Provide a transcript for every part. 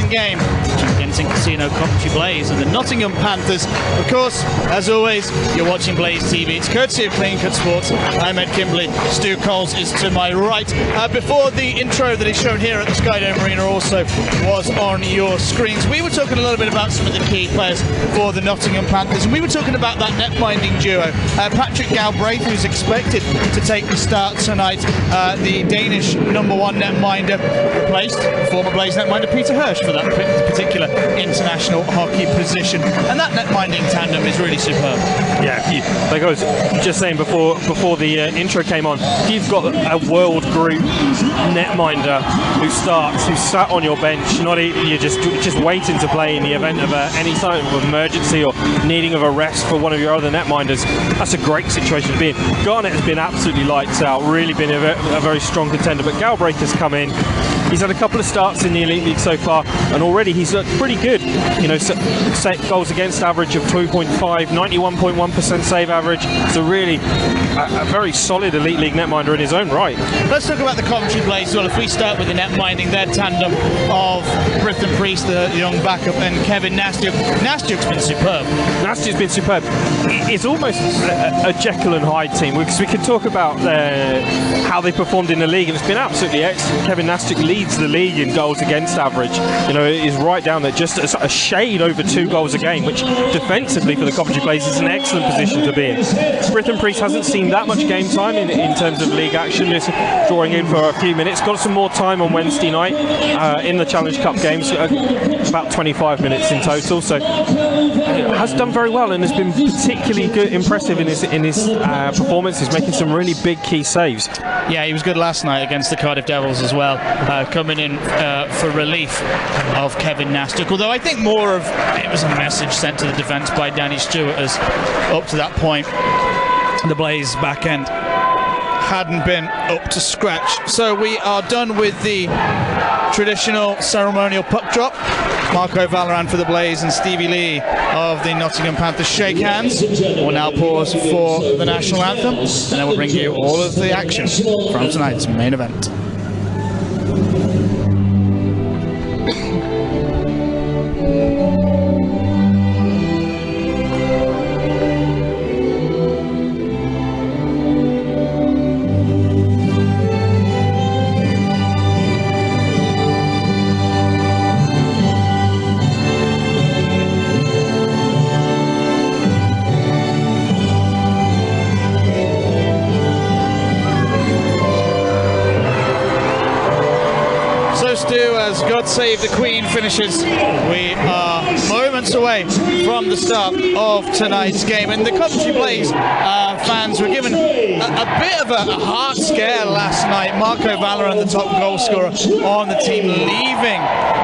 game between Genting Casino, Coventry Blaze and the Nottingham Panthers. Of course, as always, you're watching Blaze TV. It's courtesy of Clean Cut Sports. I'm Ed Kimberley. Stu Coles is to my right. Before the intro that is shown here at the Skydome Arena also was on your screens, we were talking a little bit about some of the key players for the Nottingham Panthers, and we were talking about that net-minding duo. Patrick Galbraith, who's expected to take the start tonight, the Danish #1 netminder, replaced former Blaze netminder Peter Hirsch for that particular international hockey position. And that netminding tandem is really superb. Yeah, like I was just saying before the intro came on, if you've got a world group netminder who sat on your bench, you're just waiting to play in the event of any type of emergency or needing of a rest for one of your other netminders, that's a great situation to be in. Garnett has been absolutely lights out, really been a very strong contender, but Galbraith has come in. He's had a couple of starts in the Elite League so far, and already he's looked pretty good. You know, set goals against average of 2.5, 91.1% save average. So really a very solid Elite League netminder in his own right. Let's talk about the Coventry Blaze as well. If we start with the netminding, their tandem of Britton Priest, the young backup, and Kevin Nastyuk. Nastyuk's been superb. Nastyuk's been superb. It's almost a Jekyll and Hyde team, because we could talk about how they performed in the league, and it's been absolutely excellent. Kevin Nastyuk leads the league in goals against average. You know, it is right down there, just a shade over 2 goals a game, which defensively for the Coventry Blaze is an excellent position to be in. Britton Priest hasn't seen that much game time in terms of league action, just drawing in for a few minutes. Got some more time on Wednesday night in the Challenge Cup games, about 25 minutes in total. So has done very well and has been particularly good, impressive in his performance. He's making some really big key saves. Yeah, he was good last night against the Cardiff Devils as well, coming in for relief of Kevin Nastyuk. Although I think more of it was a message sent to the defence by Danny Stewart, as up to that point the Blaze back end hadn't been up to scratch. So we are done with the traditional ceremonial puck drop. Marco Vallerand for the Blaze and Stevie Lee of the Nottingham Panthers shake hands. We'll now pause for the national anthem, and then we'll bring you all of the action from tonight's main event. As God Save the Queen finishes, we are moments away from the start of tonight's game, and the Coventry Blaze fans were given a bit of a heart scare last night. Marco Vallerand, the top goal scorer on the team, leaving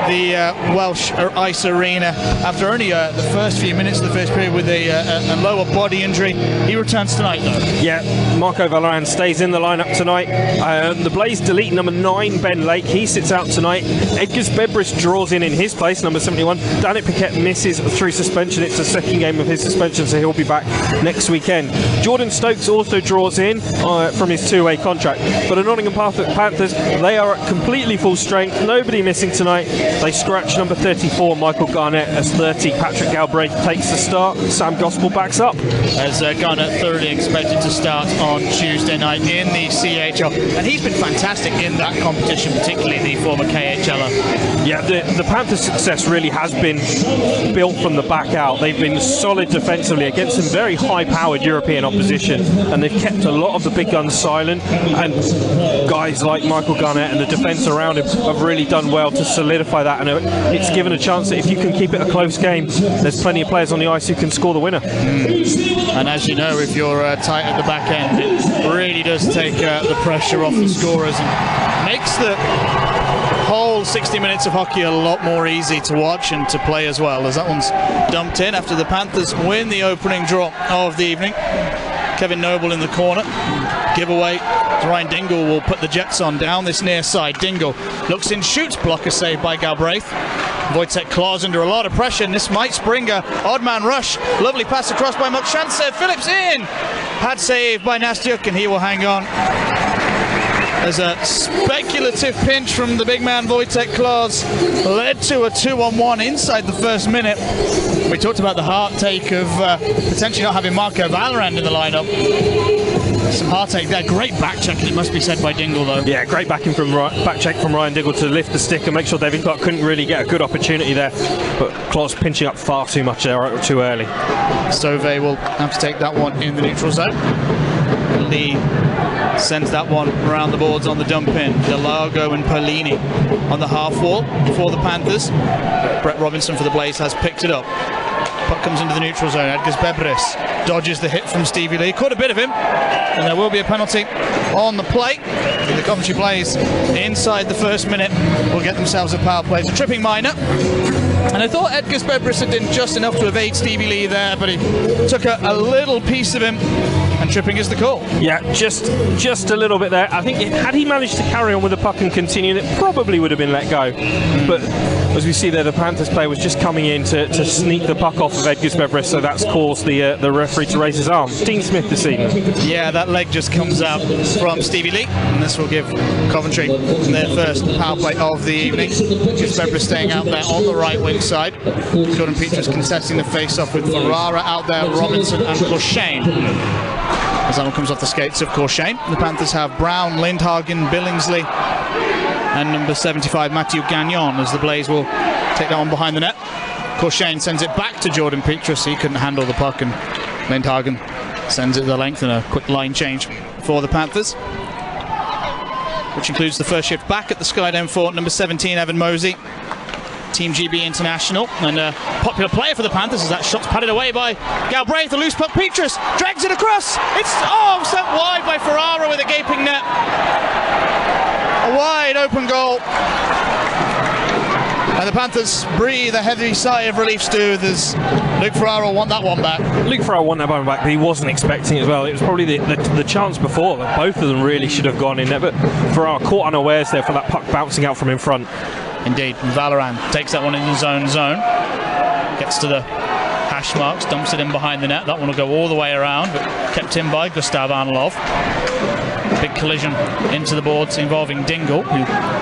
the Welsh Ice Arena after only the first few minutes of the first period with a lower body injury. He returns tonight though. Yeah, Marco Vallerand stays in the lineup tonight. The Blaze delete number 9, Ben Lake. He sits out tonight. Edgars Bebris draws in his place, number 71. Danik Piquet misses through suspension. It's the second game of his suspension, so he'll be back next weekend. Jordan Stokes also draws in from his 2-way contract. But the Nottingham Panthers, they are at completely full strength. Nobody missing tonight. They scratch number 34, Michael Garnett, as 30. Patrick Galbraith takes the start. Sam Gospel backs up. As Garnett thoroughly expected to start on Tuesday night in the CHL. And he's been fantastic in that competition, particularly the former KHLer. Yeah, the Panthers' success really has been built from the back out. They've been solid defensively against some very high-powered European opposition, and they've kept a lot of the big guns silent, and guys like Michael Garnett and the defence around him have really done well to solidify that, and it's given a chance that if you can keep it a close game, there's plenty of players on the ice who can score the winner. And as you know, if you're tight at the back end, it really does take the pressure off the scorers and makes the whole 60 minutes of hockey a lot more easy to watch and to play as well, as that one's dumped in after the Panthers win the opening draw of the evening. Kevin Noble in the corner. Giveaway. Ryan Dingle will put the Jets on down this near side. Dingle looks in, shoots, blocker saved by Galbraith. Wojtek Klaus under a lot of pressure, and this might spring a odd man rush. Lovely pass across by Mokshantsev. Phillips in. Pad save by Nastyuk, and he will hang on. There's a speculative pinch from the big man Wojtek Klaus, led to a 2-on-1 inside the first minute. We talked about the heartache of potentially not having Marco Valorand in the lineup. Some heartache there. Great back check, it must be said, by Dingle, though. Yeah, great back check from Ryan Dingle to lift the stick and make sure David Clark couldn't really get a good opportunity there. But Klaus pinching up far too much there, too early. Sove will have to take that one in the neutral zone. Lee sends that one around the boards on the dump in. Delago and Perlini on the half wall for the Panthers. Brett Robinson for the Blaze has picked it up. Puck comes into the neutral zone. Edgars Bebris dodges the hit from Stevie Lee. Caught a bit of him, and there will be a penalty on the play. The Coventry Blaze inside the first minute will get themselves a power play. It's a tripping minor. And I thought Edgars Bebris had done just enough to evade Stevie Lee there, but he took a little piece of him, and tripping is the call. Yeah, just a little bit there. I think had he managed to carry on with the puck and continue, it probably would have been let go. But as we see there, the Panthers player was just coming in to sneak the puck off of Edgars Bebris, so that's caused the referee to raise his arm. Dean Smith this evening. Yeah, that leg just comes out from Stevie Lee, and this will give Coventry their first power play of the evening. Edgars Bebris staying out there on the right wing side. Jordan Petrus contesting the face-off with Ferrara out there, Robinson and Corshane. As that one comes off the skates of Corshane. The Panthers have Brown, Lindhagen, Billingsley, and number 75 Mathieu Gagnon, as the Blaze will take that one behind the net. Corshane sends it back to Jordan Petrus. He couldn't handle the puck, and Lindhagen sends it the length in a quick line change for the Panthers, which includes the first shift back at the Skydome for number 17 Evan Mosey, Team GB International, and a popular player for the Panthers, as that shot's padded away by Galbraith. The loose puck, Petrus drags it across. It's sent wide by Ferrara with a gaping net. A wide open goal. And the Panthers breathe a heavy sigh of relief, Stu. There's Luke Ferrara want that one back. Luke Ferrara want that one back, but he wasn't expecting it as well. It was probably the chance before that both of them really should have gone in there, but Ferrara caught unawares there for that puck bouncing out from in front. Indeed, Valorant takes that one in the zone, gets to the hash marks, dumps it in behind the net. That one will go all the way around, but kept in by Gustav Arnlov. Big collision into the boards involving Dingle, who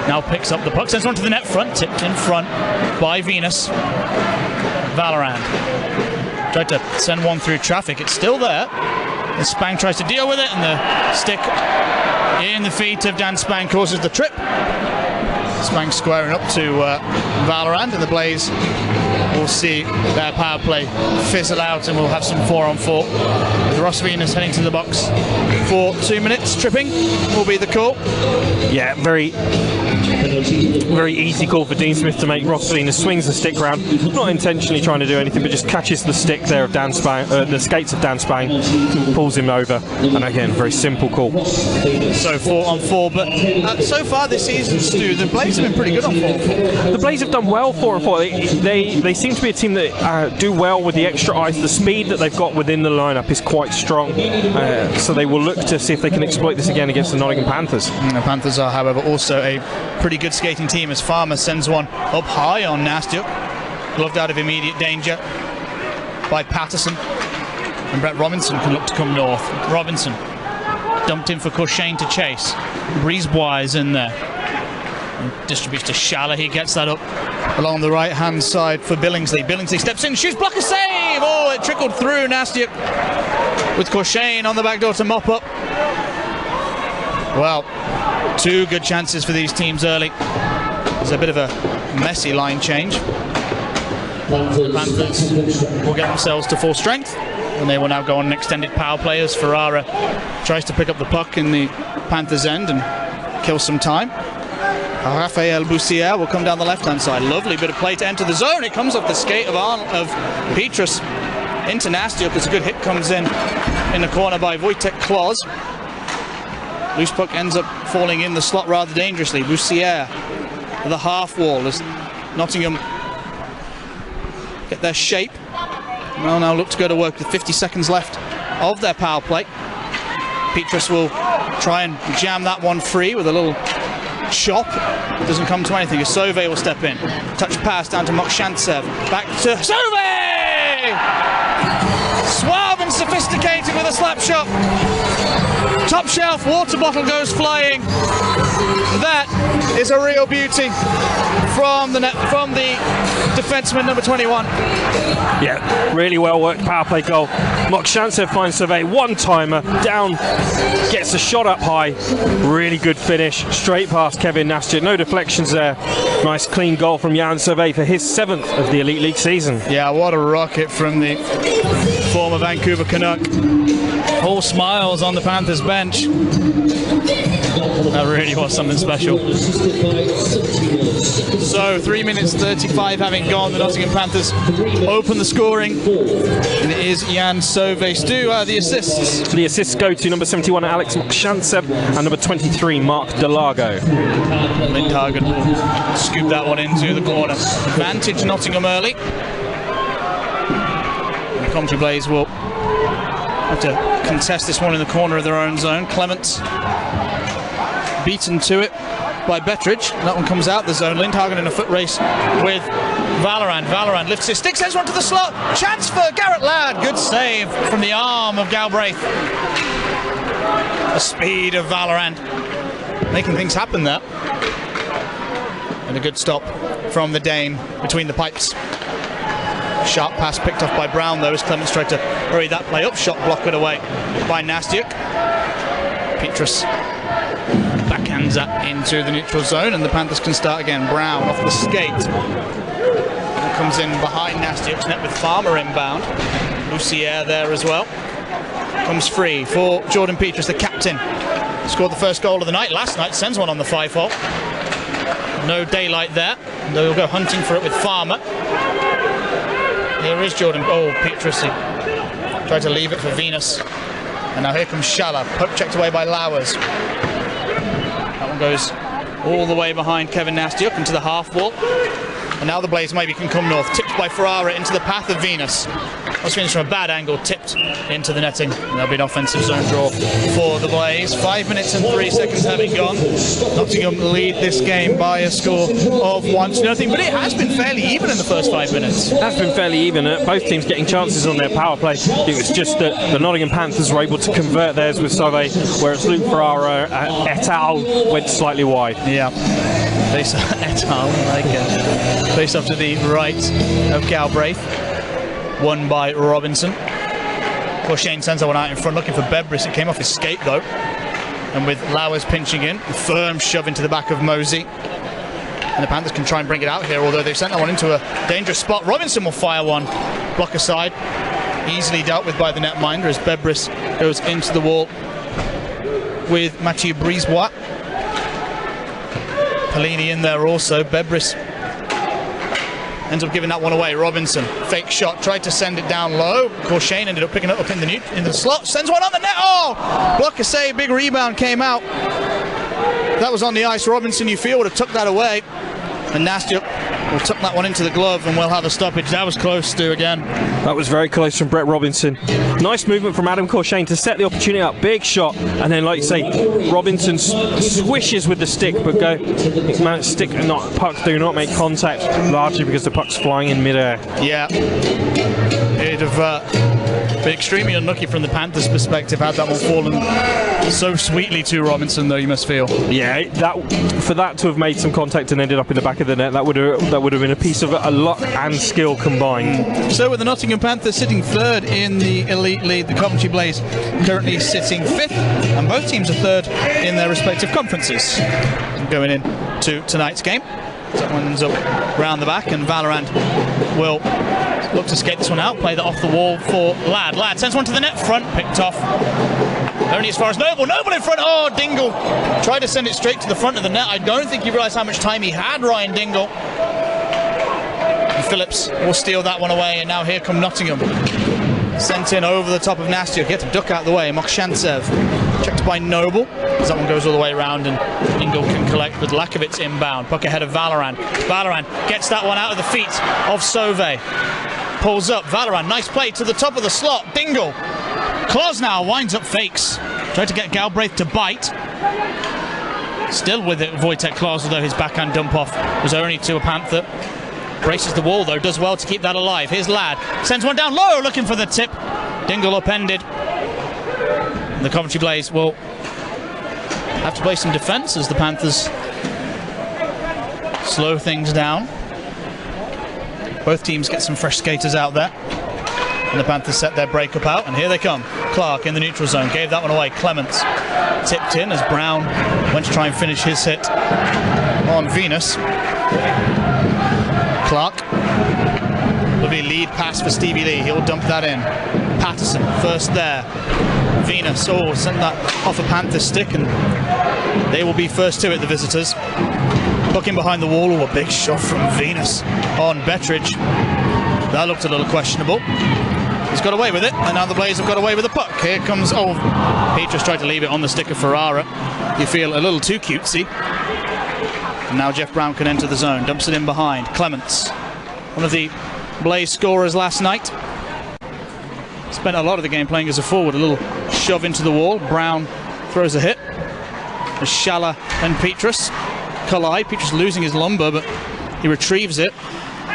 now picks up the puck, sends one to the net front, tipped in front by Venus. Valorant tried to send one through traffic, it's still there. And Spang tries to deal with it, and the stick in the feet of Dan Spang causes the trip. Spang squaring up to Valorant, and the Blaze will see their power play fizzle out, and we'll have some 4-on-4 with Ross Venus heading to the box for 2 minutes. Tripping will be the call. Yeah, very easy call for Dean Smith to make. Ross Venus swings the stick round, not intentionally trying to do anything, but just catches the stick there of Dan Spang, the skates of Dan Spang, pulls him over, and again, very simple call. So 4-on-4, but so far this season, Stu, the Blaze have been pretty good on 4-on-4. The Blaze have done well 4-on-4. They seem to be a team that do well with the extra ice. The speed that they've got within the lineup is quite strong, so they will look to see if they can exploit this again against the Nottingham Panthers. The Panthers are, however, also a pretty good skating team, as Farmer sends one up high on Nastyuk, gloved out of immediate danger by Patterson, and Brett Robinson can look to come north. Robinson dumped in for Corshane to chase. Brisebois is in there, and distributes to Schaller. He gets that up along the right hand side for Billingsley. Billingsley steps in, shoots, blocker, save! Oh, it trickled through. Nastyuk with Corshane on the back door to mop up. Well, two good chances for these teams early. There's a bit of a messy line change. The Panthers will get themselves to full strength, and they will now go on an extended power play as Ferrara tries to pick up the puck in the Panthers' end and kill some time. Raphael Boussier will come down the left-hand side. Lovely bit of play to enter the zone. It comes off the skate of Petrus into Nastyuk as a good hit comes in the corner by Wojtek Klaus. Loose puck ends up falling in the slot rather dangerously. Boussier at the half wall as Nottingham get their shape. Well, now look to go to work with 50 seconds left of their power play. Petrus will try and jam that one free with a little chop. It doesn't come to anything. Sove will step in. Touch pass down to Mokshantsev. Back to Sove! Suave and sophisticated sophisticated with a slap shot. Top shelf water bottle goes flying. That is a real beauty from the defenseman number 21. Yeah, really well worked power play goal. Mokshantsev finds Survey, one-timer, down, gets a shot up high. Really good finish, straight past Kevin Nastya. No deflections there. Nice clean goal from Jan Survey for his 7th of the Elite League season. Yeah, what a rocket from the former Vancouver Canuck. All smiles on the Panthers bench. That really was something special. So 3 minutes 35 having gone, the Nottingham Panthers open the scoring, and it is Jan Sauvé. Stu, the assists. The assists go to number 71 Alex Mokshantsev and number 23 Mark Delago. Lindhagen will scoop that one into the corner. Advantage Nottingham early. And Coventry Blaze will have to contest this one in the corner of their own zone. Clements beaten to it by Bettridge. That one comes out the zone. Lindhagen in a foot race with Valorant. Valorant lifts his stick, sends one to the slot. Chance for Garrett Ladd. Good save from the arm of Galbraith. The speed of Valorant making things happen there. And a good stop from the Dane between the pipes. Sharp pass picked off by Brown though as Clements tried to hurry that play up. Shot blocked away by Nastyuk. Petrus backhands that into the neutral zone and the Panthers can start again. Brown off the skate. And comes in behind Nastyuk's net with Farmer inbound. Lucier there as well. Comes free for Jordan Petrus, the captain. Scored the first goal of the night last night, sends one on the 5-hole. No daylight there. They'll go hunting for it with Farmer. Here is Jordan. Oh, Petrus tried to leave it for Venus. And now here comes Schaller. Poke checked away by Lowers. That one goes all the way behind Kevin Nastyuk into the half wall. And now the Blaze maybe can come north. Tipped by Ferrara into the path of Venus. That's Venus from a bad angle, tipped into the netting. And there'll be an offensive zone draw for the Blaze. 5 minutes and 3 seconds having gone. Nottingham lead this game by a score of 1-0, but it has been fairly even in the first 5 minutes. It has been fairly even. Both teams getting chances on their power play. It was just that the Nottingham Panthers were able to convert theirs with Sauvé, whereas Luke Ferrara et al. Went slightly wide. Yeah. Face et al. Face off to the right of Galbraith. Won by Robinson. Shane sends that one out in front, looking for Bebris. It came off his skate though. And with Lowers pinching in, a firm shove into the back of Mosey. And the Panthers can try and bring it out here, although they've sent that one into a dangerous spot. Robinson will fire one, block aside. Easily dealt with by the netminder as Bebris goes into the wall with Mathieu Brisebois. Pellini in there also. Bebris ends up giving that one away. Robinson, fake shot, tried to send it down low. Of course, Shane ended up picking it up in the slot. Sends one on the net. Oh! Block a save, big rebound came out. That was on the ice. Robinson, you feel, would have took that away. And Nastyuk will tuck that one into the glove and we'll have a stoppage. That was close to again. That was very close from Brett Robinson. Nice movement from Adam Corshane to set the opportunity up. Big shot. And then, like you say, Robinson swishes with the stick, but stick and pucks do not make contact, largely because the puck's flying in midair. Yeah. It'd have been extremely unlucky from the Panthers' perspective had that one fallen so sweetly to Robinson, though, you must feel. Yeah, for that to have made some contact and ended up in the back of the net, that would have been a piece of luck and skill combined. So with the Nottingham Panthers sitting third in the Elite League, the Coventry Blaze currently sitting fifth, and both teams are third in their respective conferences. Going into tonight's game, that one's up round the back, and Valorant will look to skate this one out, play that off the wall for Ladd. Ladd sends one to the net front, picked off. Only as far as Noble. Noble in front. Oh, Dingle tried to send it straight to the front of the net. I don't think he realised how much time he had, Ryan Dingle. And Phillips will steal that one away, and now here come Nottingham. Sent in over the top of Nastyuk. He had to duck out of the way. Mokshantsev checked by Noble, as that one goes all the way around, and Dingle can collect with Lakovitz inbound. Puck ahead of Valorant. Valorant gets that one out of the feet of Sauvé. Pulls up. Valorant, nice play to the top of the slot. Dingle. Claus now winds up fakes. Tried to get Galbraith to bite. Still with it, Wojtek Claus, although his backhand dump off was only to a Panther. Braces the wall though, does well to keep that alive. Here's Ladd. Sends one down low, looking for the tip. Dingle upended. The Coventry Blaze will have to play some defence as the Panthers slow things down. Both teams get some fresh skaters out there. And the Panthers set their breakup out, and here they come. Clark in the neutral zone, gave that one away. Clements tipped in as Brown went to try and finish his hit on Venus. Clark. Lovely lead pass for Stevie Lee, he'll dump that in. Patterson, first there. Venus, sent that off a Panther stick, and they will be first to it, the visitors. Looking behind the wall, a big shot from Venus on Bettridge. That looked a little questionable. He's got away with it, and now the Blaze have got away with the puck. Here comes, Petrus tried to leave it on the stick of Ferrara. You feel a little too cutesy. And now Jeff Brown can enter the zone, dumps it in behind. Clements, one of the Blaze scorers last night. Spent a lot of the game playing as a forward, a little shove into the wall. Brown throws a hit. As Schaller and Petrus collide. Petrus losing his lumber, but he retrieves it.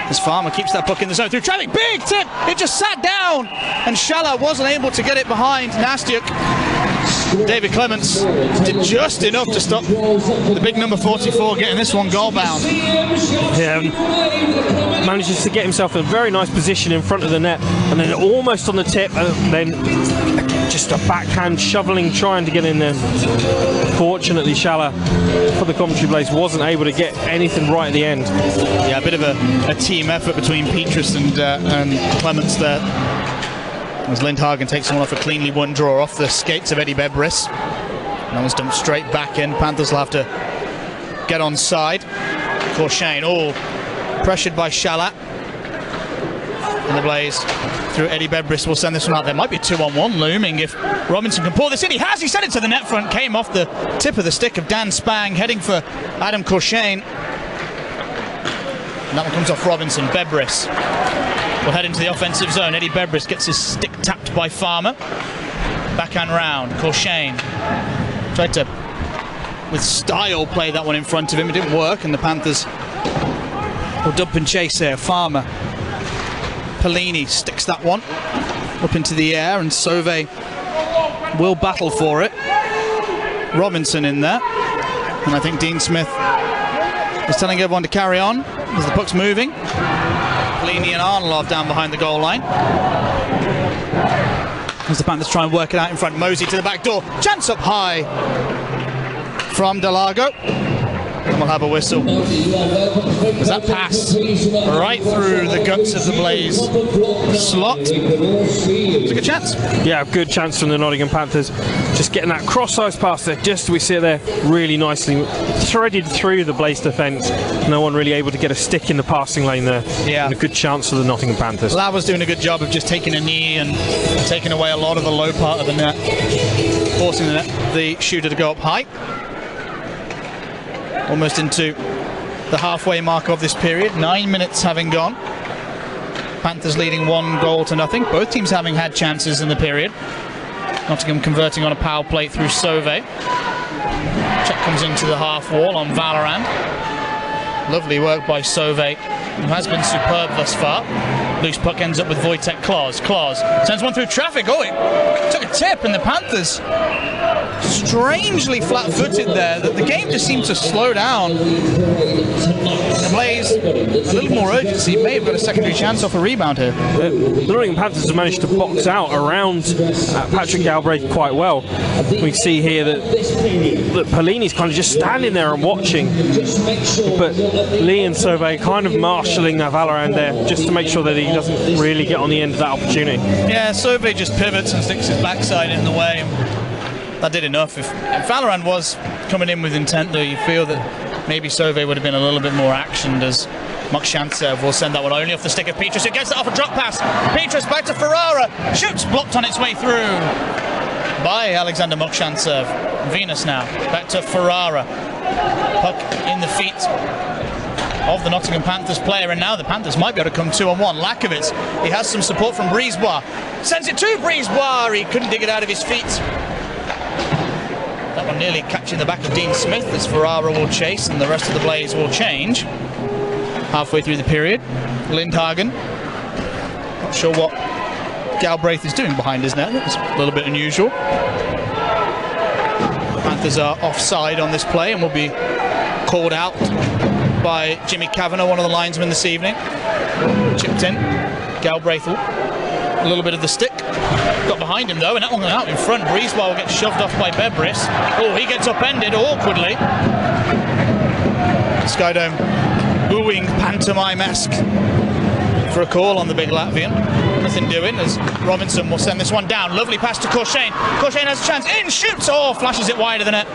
As Farmer keeps that puck in the zone through traffic. Big tip! It just sat down, and Schaller wasn't able to get it behind Nastiuk. David Clements did just enough to stop the big number 44 getting this one goal bound. Yeah, manages to get himself in a very nice position in front of the net, and then almost on the tip, and then just a backhand shoveling trying to get in there. Fortunately, Schaller for the Coventry Blaze wasn't able to get anything right at the end. Yeah, a bit of a team effort between Petrus and Clements there. As Lindhagen takes one off a cleanly won draw off the skates of Eddie Bebris. That was dumped straight back in. Panthers will have to get on side. Corshane, pressured by Schaller. And the Blaze through Eddie Bebris will send this one out. There might be a 2-on-1 looming if Robinson can pour this in. He has, he sent it to the net front. Came off the tip of the stick of Dan Spang, heading for Adam Corshane. And that one comes off Robinson. Bebris will head into the offensive zone. Eddie Bebris gets his stick tapped by Farmer. Backhand round. Corshane tried to, with style, play that one in front of him. It didn't work, and the Panthers will dump and chase here. Farmer. Pellini sticks that one up into the air, and Sauvé will battle for it. Robinson in there. And I think Dean Smith is telling everyone to carry on as the puck's moving. Pellini and Arnolov down behind the goal line. As the Panthers try and work it out in front. Mosey to the back door. Chance up high from Delago. And we'll have a whistle. As that pass right through the guts of the Blaze slot. It's a good chance. Yeah, good chance from the Nottingham Panthers. Just getting that cross-ice pass there, just we see it there, really nicely threaded through the Blaze defence. No one really able to get a stick in the passing lane there. Yeah. And a good chance for the Nottingham Panthers. Lav was doing a good job of just taking a knee and taking away a lot of the low part of the net, forcing the shooter to go up high. Almost into the halfway mark of this period. 9 minutes having gone. Panthers leading 1-0. Both teams having had chances in the period. Nottingham converting on a power play through Sauvé. Check comes into the half wall on Valorant. Lovely work by Sauvé, who has been superb thus far. Loose puck ends up with Wojtek Klaus. Klaus sends one through traffic. It took a tip, and the Panthers strangely flat-footed there. The game just seemed to slow down. The Blaze, a little more urgency, may have got a secondary chance off a rebound here. The Nottingham Panthers have managed to box out around Patrick Galbraith quite well. We see here that Pellini's kind of just standing there and watching, but Lee and Sauvé kind of marshalling that Valorant there just to make sure that he doesn't really get on the end of that opportunity. Yeah, Sauvé just pivots and sticks his backside in the way. That did enough. If Valorant was coming in with intent, though, you feel that maybe Sauvé would have been a little bit more actioned, as Mokshantsev will send that one only off the stick of Petrus, who gets it off a drop pass. Petrus back to Ferrara. Shoots, blocked on its way through by Alexander Mokshantsev. Venus now, back to Ferrara. Puck in the feet of the Nottingham Panthers player, and now the Panthers might be able to come 2-on-1. Lakovitz, he has some support from Brisebois. Sends it to Brisebois. He couldn't dig it out of his feet. That one nearly catching the back of Dean Smith, as Ferrara will chase and the rest of the Blaze will change. Halfway through the period, Lindhagen, not sure what Galbraith is doing behind his net. It's a little bit unusual. The Panthers are offside on this play and will be called out by Jimmy Kavanagh, one of the linesmen this evening. Chipped in. Galbraith, a little bit of the stick. Got behind him though, and that one out in front. Breezewell gets shoved off by Bebris. Oh, he gets upended awkwardly. Skydome booing pantomime-esque for a call on the big Latvian. Nothing doing as Robinson will send this one down. Lovely pass to Corshane. Corshane has a chance. In, shoots! Oh, flashes it wide of the net.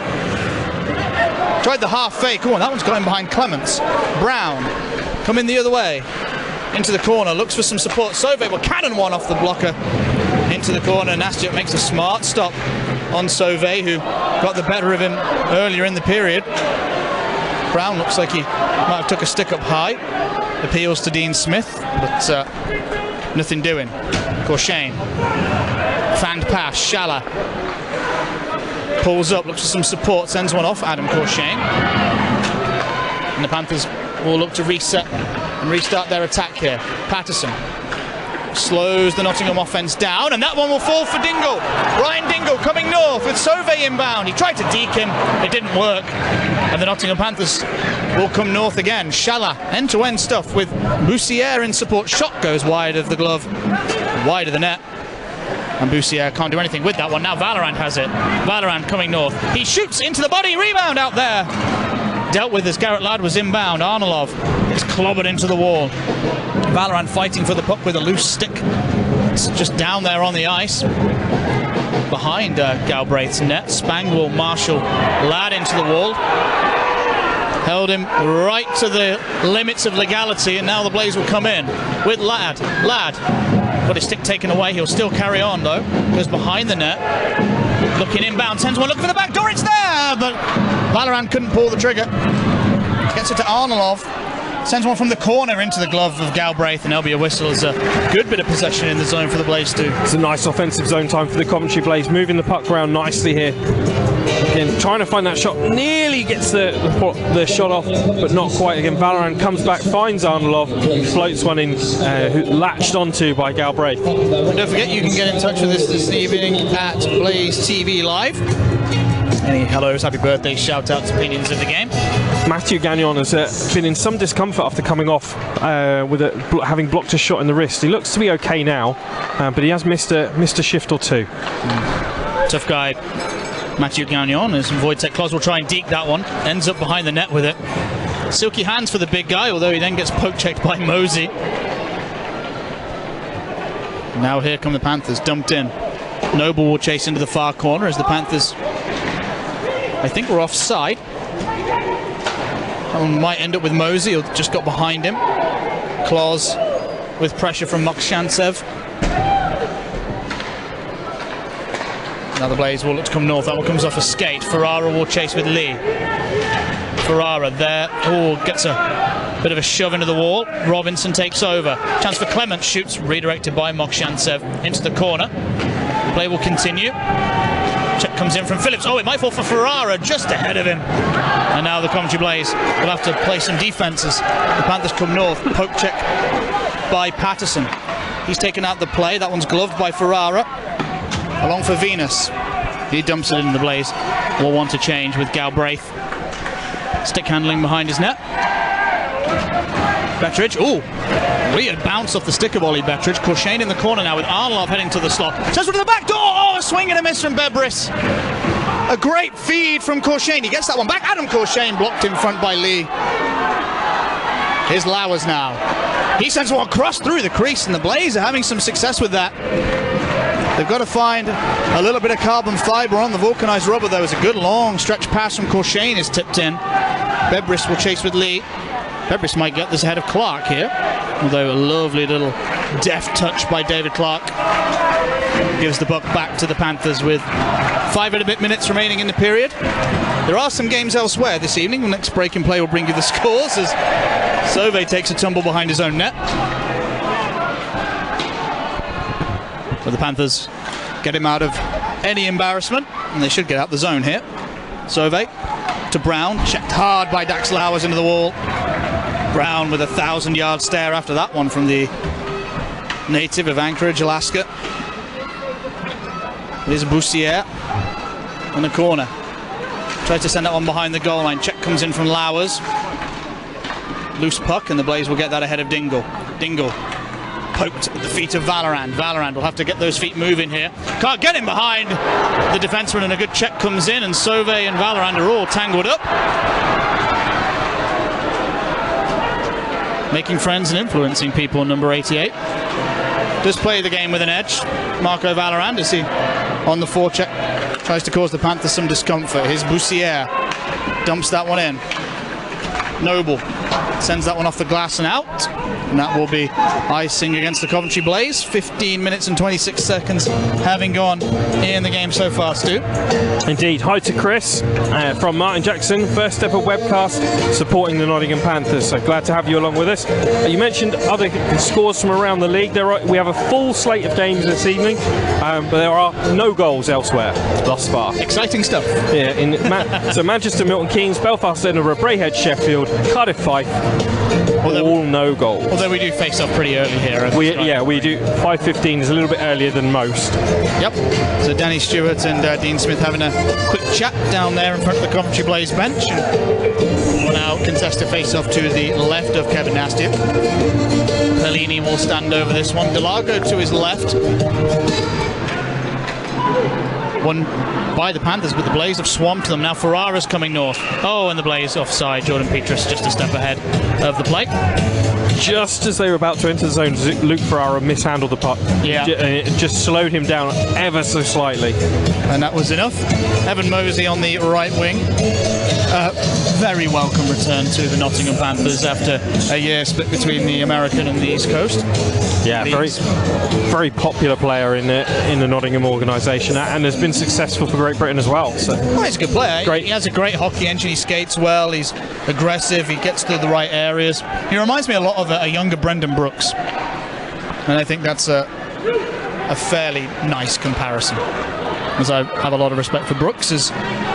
Tried the half fake. Oh, that one's going behind Clements. Brown coming the other way. Into the corner, looks for some support. Sauvé will cannon one off the blocker into the corner. Nastiuk makes a smart stop on Sauvé, who got the better of him earlier in the period. Brown looks like he might have took a stick up high. Appeals to Dean Smith, but nothing doing. Corshane. Fanned pass, Shala. Pulls up, looks for some support, sends one off, Adam Corshane. And the Panthers will look to reset and restart their attack here. Patterson slows the Nottingham offence down, and that one will fall for Dingle. Ryan Dingle coming north with Sauvé inbound. He tried to deke him, it didn't work. And the Nottingham Panthers will come north again. Shala, end-to-end stuff with Boussiere in support. Shot goes wide of the glove, wide of the net. And Boussiere can't do anything with that one. Now Valorant has it. Valorant coming north. He shoots into the body, rebound out there. Dealt with as Garrett Ladd was inbound. Arnolov gets clobbered into the wall. Valorant fighting for the puck with a loose stick. It's just down there on the ice. Behind Galbraith's net. Spang will marshal Ladd into the wall. Held him right to the limits of legality, and now the Blaze will come in with Ladd. Ladd got his stick taken away. He'll still carry on though. Goes behind the net. Looking inbound, sends one looking for the back door, it's there! But Valorant couldn't pull the trigger. Gets it to Arnolov. Sends one from the corner into the glove of Galbraith, and there'll be a whistle as a good bit of possession in the zone for the Blaze too. It's a nice offensive zone time for the Coventry Blaze, moving the puck around nicely here. Again, trying to find that shot, nearly gets the shot off, but not quite. Again, Valorant comes back, finds Arnolov, floats one in, latched onto by Galbraith. And don't forget, you can get in touch with us this evening at Blaze TV Live. Any hellos, happy birthdays, shout outs, opinions of the game. Matthew Gagnon has been in some discomfort after coming off with having blocked a shot in the wrist. He looks to be okay now, but he has missed a shift or two. Tough guy, Matthew Gagnon, as Wojtek Kloss will try and deke that one. Ends up behind the net with it. Silky hands for the big guy, although he then gets poke checked by Mosey. Now here come the Panthers, dumped in. Noble will chase into the far corner as the Panthers, I think, we're offside. That one might end up with Mosey, who just got behind him. Kloss with pressure from Mokshantsev. Now the Blaze will look to come north. That one comes off a skate. Ferrara will chase with Lee. Ferrara there. Oh, gets a bit of a shove into the wall. Robinson takes over. Chance for Clement, shoots, redirected by Mokshantsev into the corner. Play will continue. Check comes in from Phillips. Oh, it might fall for Ferrara, just ahead of him. And now the Coventry Blaze will have to play some defences. The Panthers come north. Poke check by Patterson. He's taken out the play. That one's gloved by Ferrara. Along for Venus. He dumps it in the Blaze. Will want to change with Galbraith. Stick handling behind his net. Bettridge. Ooh. Weird bounce off the stick of Ollie Bettridge. Corshane in the corner now with Arnolov heading to the slot. Says to the back door. Oh, a swing and a miss from Bebris. A great feed from Corshane. He gets that one back. Adam Corshane blocked in front by Lee. Here's Lowers now. He sends one across through the crease, and the Blaze are having some success with that. They've got to find a little bit of carbon fibre on the vulcanized rubber. There was a good long stretch pass from Corshane is tipped in. Bebris will chase with Lee. Bebris might get this ahead of Clark here, although a lovely little deft touch by David Clark gives the buck back to the Panthers with 5 and a bit minutes remaining in the period. There are some games elsewhere this evening. The next break in play will bring you the scores as Sauvé takes a tumble behind his own net. But the Panthers get him out of any embarrassment, and they should get out the zone here. Sauvé to Brown, checked hard by Dax Lowers into the wall. Brown with a 1,000-yard stare after that one from the native of Anchorage, Alaska. There's Boussier in the corner. Tries to send that one behind the goal line. Check comes in from Lowers. Loose puck, and the Blaze will get that ahead of Dingle. Dingle poked at the feet of Valorand. Valorand will have to get those feet moving here. Can't get him behind the defenseman, and a good check comes in, and Sauve and Valorand are all tangled up. Making friends and influencing people, number 88. Does play the game with an edge. Marco Valorand, is he on the forecheck? Tries to cause the Panthers some discomfort. Here's Boussier. Dumps that one in. Noble sends that one off the glass and out. And that will be icing against the Coventry Blaze. 15 minutes and 26 seconds having gone in the game so far, Stu. Indeed. Hi to Chris from Martin Jackson. First ever webcast supporting the Nottingham Panthers. So glad to have you along with us. You mentioned other scores from around the league. We have a full slate of games this evening, but there are no goals elsewhere thus far. Exciting stuff. Yeah. So Manchester, Milton Keynes, Belfast, Edinburgh, Braehead, Sheffield, Cardiff, Fife. All no goals. Although we do face off pretty early here. We do. 5:15 is a little bit earlier than most. Yep. So Danny Stewart and Dean Smith having a quick chat down there in front of the Coventry Blaze bench. And will now contest a face-off to the left of Kevin Nastia. Perlini will stand over this one. Delago to his left. One by the Panthers, but the Blaze have swamped them. Now Ferrara's coming north. Oh, and the Blaze offside. Jordan Petrus just a step ahead of the plate. Just as they were about to enter the zone, Luke Ferrara mishandled the puck. Yeah. It just slowed him down ever so slightly. And that was enough. Evan Mosey on the right wing. Very welcome return to the Nottingham Panthers after a year split between the American and the East Coast. Yeah, very popular player in the Nottingham organisation, and has been successful for Great Britain as well. So. Oh, he's a good player. Great. He has a great hockey engine. He skates well. He's aggressive. He gets to the right areas. He reminds me a lot of a younger Brendan Brooks, and I think that's a fairly nice comparison. As I have a lot of respect for Brooks, as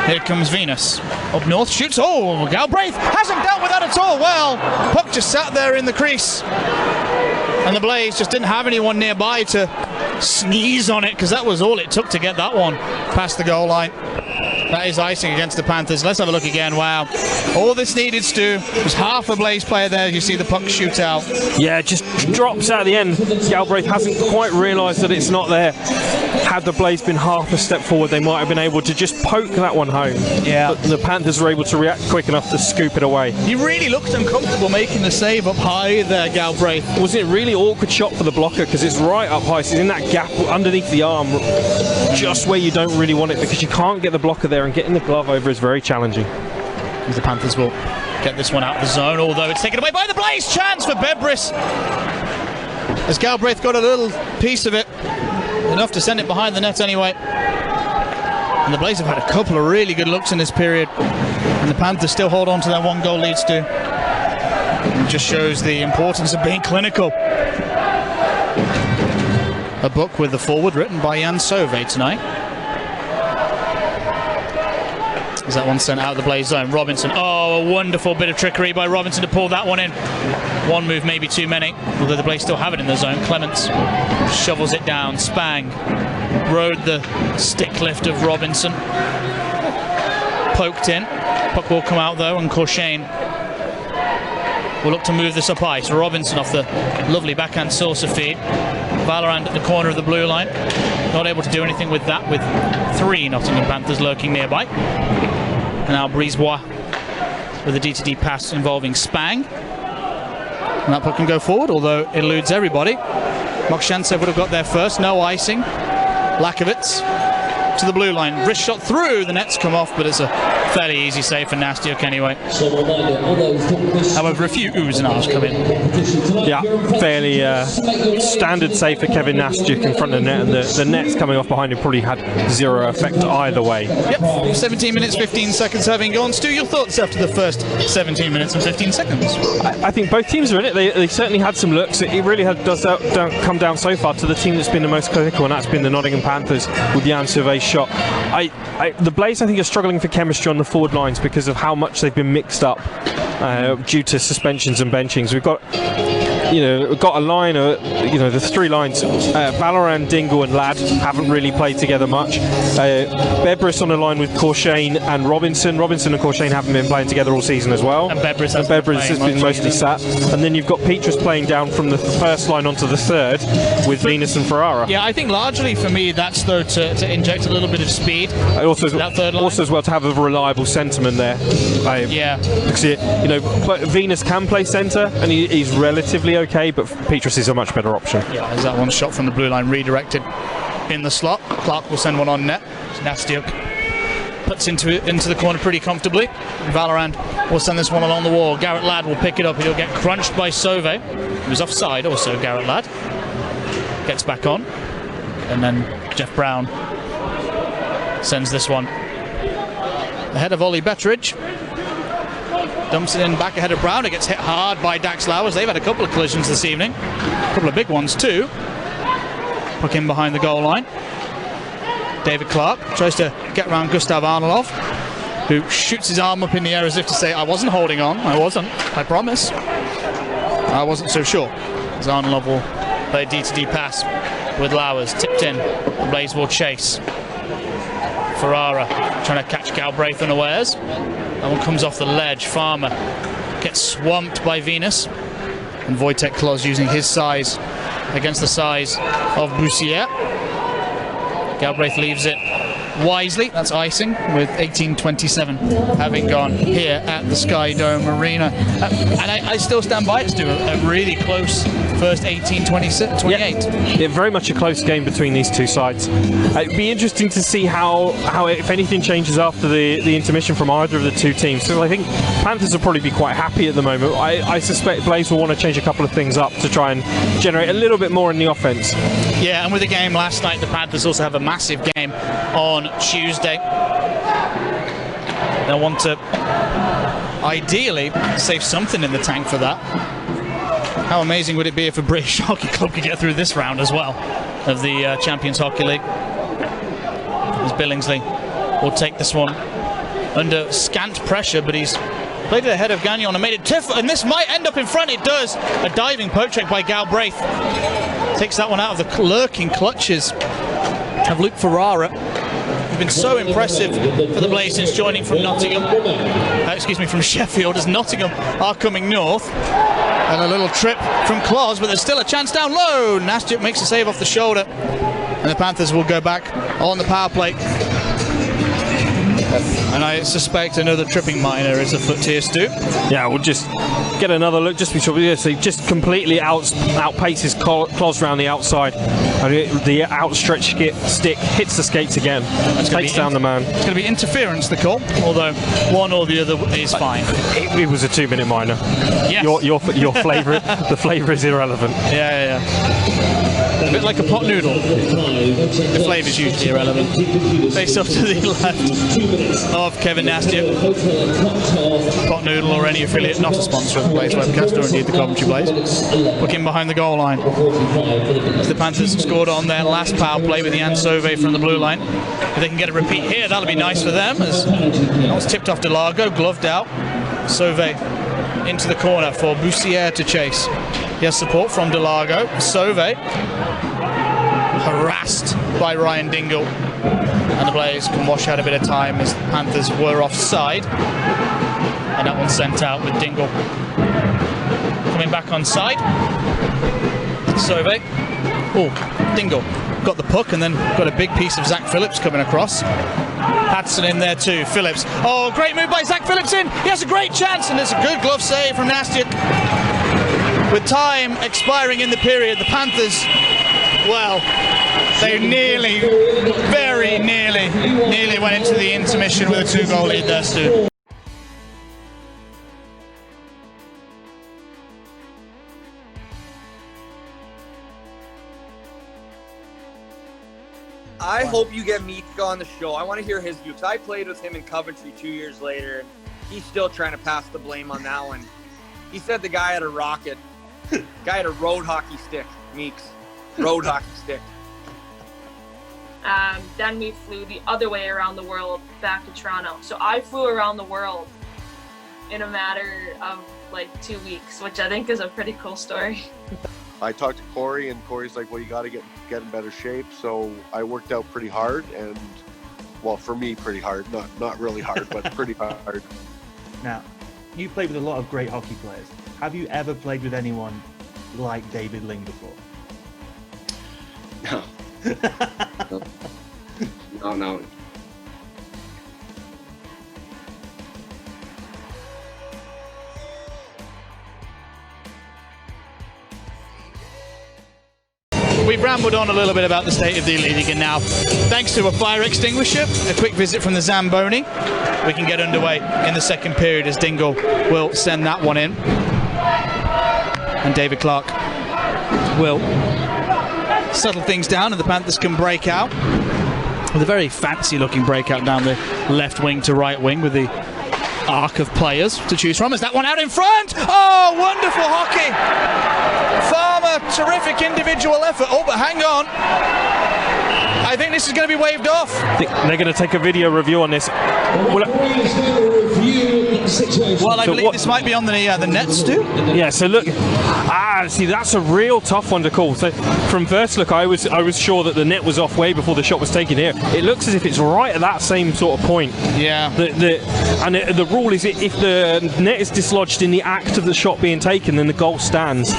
here comes Venus. Up north, shoots. Oh, Galbraith hasn't dealt with that at all. Well, puck just sat there in the crease. And the Blaze just didn't have anyone nearby to sneeze on it, because that was all it took to get that one past the goal line. That is icing against the Panthers. Let's have a look again. Wow. All this needed, Stu, was half a Blaze player there. You see the puck shoot out. Yeah, just drops out at the end. Galbraith hasn't quite realised that it's not there. Had the Blaze been half a step forward, they might have been able to just poke that one home. Yeah. But the Panthers were able to react quick enough to scoop it away. He really looked uncomfortable making the save up high there, Galbraith. Was it a really awkward shot for the blocker, because it's right up high. So it's in that gap underneath the arm, just where you don't really want it, because you can't get the blocker there, and getting the glove over is very challenging. The Panthers will get this one out of the zone, although it's taken away by the Blaze. Chance for Bebris, as Galbraith got a little piece of it, enough to send it behind the net anyway. And the Blaze have had a couple of really good looks in this period, and the Panthers still hold on to their one goal lead, Stu. It just shows the importance of being clinical. A book with the forward written by Jan Sauve tonight. Is that one sent out of the Blaze zone? Robinson. Oh, a wonderful bit of trickery by Robinson to pull that one in. One move, maybe too many, although the Blaze still have it in the zone. Clements shovels it down. Spang rode the stick lift of Robinson. Poked in. Puck will come out though, and Corshane will look to move this up ice. Robinson off the lovely backhand saucer feed. Valorand at the corner of the blue line. Not able to do anything with that, with 3 Nottingham Panthers lurking nearby. And now Brisebois with a D2D pass involving Spang. And that puck can go forward, although it eludes everybody. Mokshantsev would have got there first. No icing. Lakovitz to the blue line. Wrist shot through. The net's come off, but it's a fairly easy save for Nastiuk anyway. However, a few oohs and ahs come in. Yeah, fairly standard save for Kevin Nastiuk in front of the net, and the net's coming off behind him probably had zero effect either way. Yep, 17 minutes 15 seconds having gone. Stu, your thoughts after the first 17 minutes and 15 seconds? I think both teams are in it. They certainly had some looks. It really does come down so far to the team that's been the most clinical, and that's been the Nottingham Panthers with Jan Sauve's shot. The Blaze, I think, are struggling for chemistry on the forward lines because of how much they've been mixed up due to suspensions and benchings. We've got got a line of, the three lines. Valorant, Dingle and Ladd haven't really played together much. Bebris on a line with Corshane and Robinson. Robinson and Corshane haven't been playing together all season as well. And Bebris has been mostly sat. And then you've got Petrus playing down from the first line onto the third with Venus and Ferrara. Yeah, I think largely for me that's though to inject a little bit of speed. Also, that third line. Also as well to have a reliable centreman there. Because Venus can play centre and he's relatively okay, but Petrus is a much better option. Yeah, there's that one shot from the blue line redirected in the slot. Clark will send one on net. Nastiuk puts into the corner pretty comfortably. Valorant will send this one along the wall. Garrett Ladd will pick it up. He'll get crunched by Sauvé. He was offside also, Garrett Ladd. Gets back on. And then Jeff Brown sends this one ahead of Ollie Betteridge. Dumps it in back ahead of Brown. It gets hit hard by Dax Lowers. They've had a couple of collisions this evening. A couple of big ones too. Puck in behind the goal line. David Clark tries to get around Gustav Arnolov, who shoots his arm up in the air as if to say, I wasn't holding on. I wasn't. I promise. I wasn't so sure. As Arnolov will play a D2D pass with Lowers. Tipped in. The Blaze will chase. Ferrara trying to catch Galbraith unawares. That one comes off the ledge. Farmer gets swamped by Venus. And Wojtek Kloss using his size against the size of Bussière. Galbraith leaves it wisely. That's icing with 18:27 having gone here at the Sky Dome Arena. And I still stand by it, Stu. A really close first 18-28. Yeah, very much a close game between these two sides. It'd be interesting to see how if anything changes after the intermission from either of the two teams. So I think Panthers will probably be quite happy at the moment. I suspect Blaze will want to change a couple of things up to try and generate a little bit more in the offense. Yeah, and with the game last night, the Panthers also have a massive game on Tuesday. They'll want to ideally save something in the tank for that. How amazing would it be if a British Hockey Club could get through this round as well of the Champions Hockey League? As Billingsley will take this one under scant pressure, but he's played it ahead of Gagnon and made it tough, and this might end up in front. It does. A diving poke check by Galbraith takes that one out of the lurking clutches of Luke Ferrara. He's been so impressive for the Blaze since joining from from Sheffield, as Nottingham are coming north. And a little trip from Kloss, but there's still a chance down low. Nastiuk makes a save off the shoulder, and the Panthers will go back on the power play. And I suspect another tripping minor is afoot here, Stu. Yeah, we'll just get another look, just to be sure. So he just completely outpaces Kloss around the outside. And the outstretched stick hits the skates again. Takes down the man. It's going to be interference, the call, although one or the other is fine. It was a 2-minute minor. Yes. Your flavour, the flavour is irrelevant. Yeah. A bit like a pot noodle. The flavour is usually irrelevant. Face off to the left of Kevin Nastiuk. Pot noodle or any affiliate, not a sponsor of the Blaze webcast, or indeed the Coventry Blaze. Looking behind the goal line. As the Panthers scored on their last power play with Jan Sauvé from the blue line. If they can get a repeat here, that'll be nice for them, as that was tipped off Delago, gloved out. Sauvé into the corner for Bussière to chase. He has support from Delago. Sauvé harassed by Ryan Dingle, and the Blaze can wash out a bit of time as the Panthers were offside, and that one sent out with Dingle coming back on side. Sauvé, Dingle got the puck and then got a big piece of Zach Phillips coming across. Patson in there too. Phillips, great move by Zach Phillips in. He has a great chance, and it's a good glove save from Nastiuk. With time expiring in the period, the Panthers, well, they very nearly went into the intermission with a 2-goal lead there, Stu. I hope you get Mika on the show. I want to hear his view, because I played with him in Coventry 2 years later, and he's still trying to pass the blame on that one. He said the guy had a rocket. Guy had a road hockey stick, Meeks. Road hockey stick. Then we flew the other way around the world back to Toronto. So I flew around the world in a matter of like 2 weeks, which I think is a pretty cool story. I talked to Corey, and Corey's like, well, you got to get in better shape. So I worked out pretty hard, and well, for me, pretty hard. Not really hard, but pretty hard. Now, you played with a lot of great hockey players. Have you ever played with anyone like David Ling before? No. No. We've rambled on a little bit about the state of the league, and now, thanks to a fire extinguisher, a quick visit from the Zamboni, we can get underway in the second period as Dingle will send that one in. And David Clark will settle things down, and the Panthers can break out with a very fancy looking breakout down the left wing to right wing with the arc of players to choose from. Is that one out in front? Oh, wonderful hockey! Farmer, terrific individual effort. Oh, but hang on. I think this is going to be waved off. They're going to take a video review on this. Well, I believe this might be on the net, Stu. Yeah, so look, see, that's a real tough one to call. So from first look, I was sure that the net was off way before the shot was taken here. It looks as if it's right at that same sort of point. Yeah. The rule is if the net is dislodged in the act of the shot being taken, then the goal stands.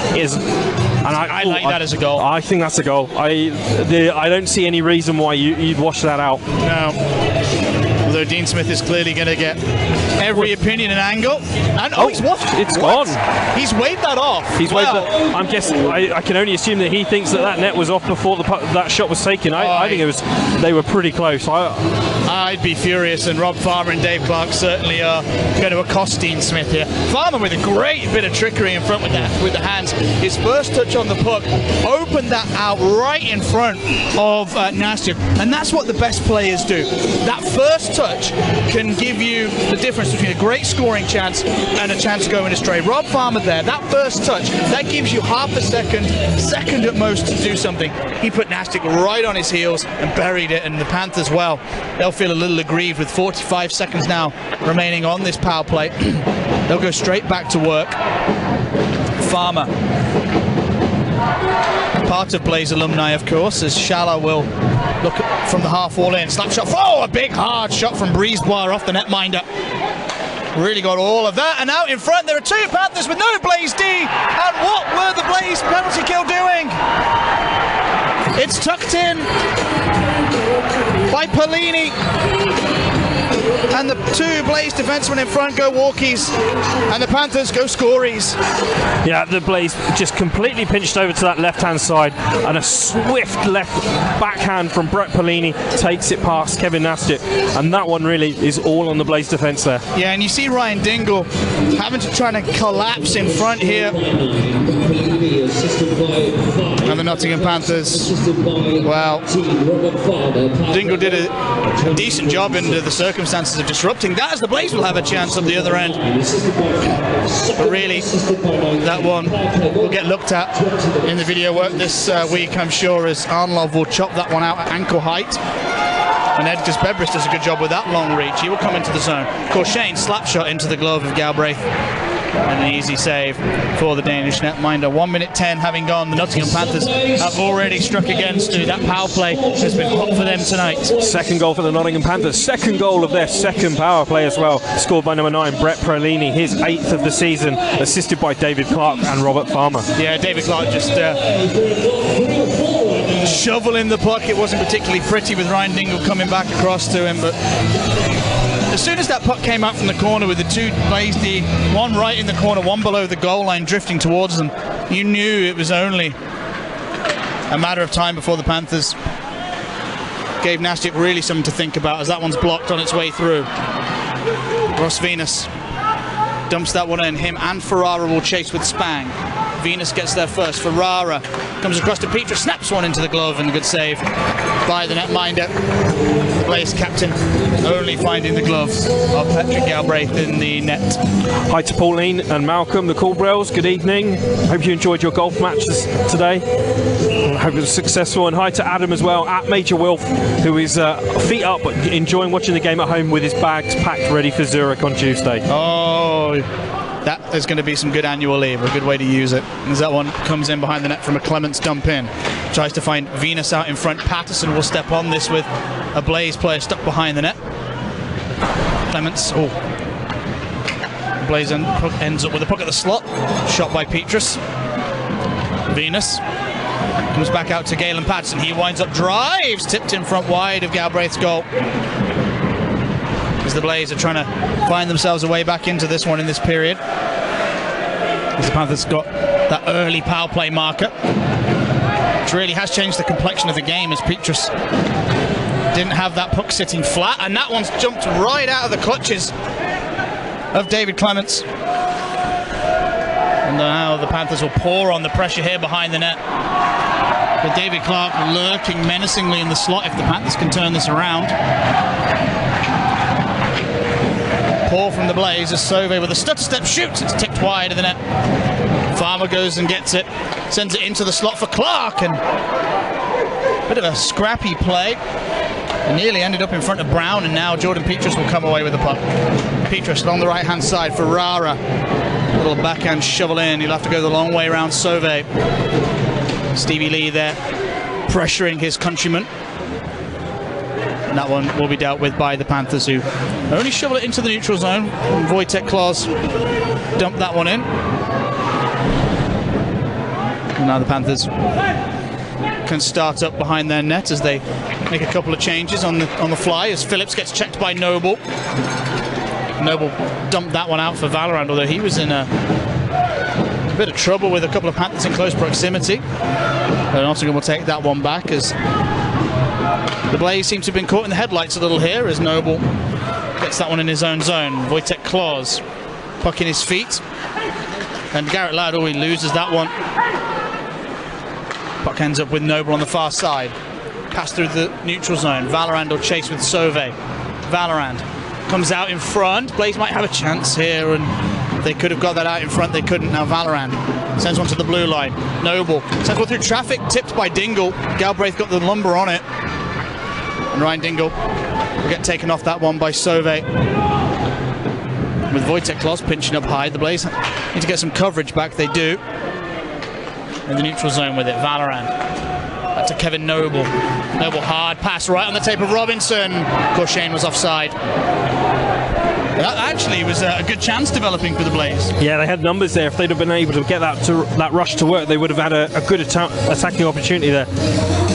I like that as a goal. I think that's a goal. I don't see any reason why you'd wash that out. No. Although Dean Smith is clearly going to get every opinion and angle. And he's what? It's gone. He's waved that off. Waved that. I'm guessing. I can only assume that he thinks that net was off before that shot was taken. I think they were pretty close. I'd be furious, and Rob Farmer and Dave Clark certainly are going to accost Dean Smith here. Farmer with a great bit of trickery in front with the hands. His first touch on the puck opened that out right in front of Nastya, and that's what the best players do. That first touch can give you the difference between a great scoring chance and a chance going astray. Rob Farmer there, that first touch, that gives you half a second at most to do something. He put Nastic right on his heels and buried it, and the Panthers, well, they'll feel a little aggrieved with 45 seconds now remaining on this power play. They'll go straight back to work. Farmer, part of Blaze alumni, of course, as Shala will look from the half wall in. Slap shot. Oh, a big hard shot from Brisebois off the netminder. Really got all of that. And out in front, there are two Panthers with no Blaze D. And what were the Blaze penalty kill doing? It's tucked in by Polini. And the two Blaze defensemen in front go walkies, and the Panthers go scories. Yeah, the Blaze just completely pinched over to that left-hand side, and a swift left backhand from Brett Polini takes it past Kevin Nastic, and that one really is all on the Blaze defense there. Yeah, and you see Ryan Dingle having to try to collapse in front here. And the Nottingham Panthers, well, Dingle did a decent job under the circumstances of disrupting that, as the Blaze will have a chance on the other end. But really, that one will get looked at in the video work this week, I'm sure, as Arnlov will chop that one out at ankle height. And Edgar Bebris does a good job with that long reach. He will come into the zone. Of course, Shane slap shot into the glove of Galbraith. And an easy save for the Danish netminder. 1 minute 10 having gone. The Nottingham Panthers have already struck against. That power play has been hot for them tonight. Second goal for the Nottingham Panthers. Second goal of their second power play as well. Scored by number 9, Brett Prolini. His 8th of the season. Assisted by David Clark and Robert Farmer. Yeah, David Clark just shoveling the puck. It wasn't particularly pretty with Ryan Dingle coming back across to him, but as soon as that puck came out from the corner with the two Blaze D, one right in the corner, one below the goal line drifting towards them, you knew it was only a matter of time before the Panthers gave Nastic really something to think about, as that one's blocked on its way through. Ross Venus dumps that one in. Him and Ferrara will chase with Spang. Venus gets there first. Ferrara comes across to Petra, snaps one into the glove, and a good save by the netminder. The Blaze captain only finding the glove of Patrick Galbraith in the net. Hi to Pauline and Malcolm, the Coolbrells. Good evening. Hope you enjoyed your golf matches today. Hope it was successful. And hi to Adam as well, at Major Wilf, who is feet up enjoying watching the game at home with his bags packed ready for Zurich on Tuesday. Oh, that is going to be some good annual leave, a good way to use it. As that one comes in behind the net from a Clements dump in. Tries to find Venus out in front. Patterson will step on this with a Blaze player stuck behind the net. Clements, Blaze ends up with a puck at the slot. Shot by Petrus. Venus comes back out to Galen Patterson. He winds up, drives, tipped in front wide of Galbraith's goal. As the Blaze are trying to find themselves a way back into this one in this period. As the Panthers got that early power play marker, which really has changed the complexion of the game, as Petrus didn't have that puck sitting flat, and that one's jumped right out of the clutches of David Clements. And now the Panthers will pour on the pressure here behind the net. But David Clark lurking menacingly in the slot if the Panthers can turn this around. Pour from the Blaze as Sauvé with a stutter step shoots. It's tipped wide of the net. Farmer goes and gets it, sends it into the slot for Clark, and a bit of a scrappy play. It nearly ended up in front of Brown, and now Jordan Petrus will come away with the puck. Petrus along the right hand side for Rara. A little backhand shovel in. He'll have to go the long way around Sauvé. Stevie Lee there pressuring his countryman. And that one will be dealt with by the Panthers, who only shovel it into the neutral zone. And Wojtek Klaus dumped that one in. And now the Panthers can start up behind their net as they make a couple of changes on the fly, as Phillips gets checked by Noble. Noble dumped that one out for Valorant, although he was in a bit of trouble with a couple of Panthers in close proximity. But Nottingham will take that one back, as the Blaze seems to have been caught in the headlights a little here, as Noble gets that one in his own zone. Wojtek Klaus, puck in his feet, and Garrett Ladd loses that one. Puck ends up with Noble on the far side. Pass through the neutral zone. Valorand will chase with Sauvé. Valorand comes out in front. Blaze might have a chance here, and they could have got that out in front. They couldn't. Now Valorand sends one to the blue line. Noble sends one through traffic, tipped by Dingle. Galbraith got the lumber on it, and Ryan Dingle will get taken off that one by Sauvé. With Wojtek Klaus pinching up high, the Blaze need to get some coverage back. They do. In the neutral zone with it. Valorant back to Kevin Noble. Noble hard pass right on the tape of Robinson. Corshane was offside. That actually was a good chance developing for the Blaze. Yeah, they had numbers there. If they'd have been able to get that rush to work, they would have had a good attacking opportunity there.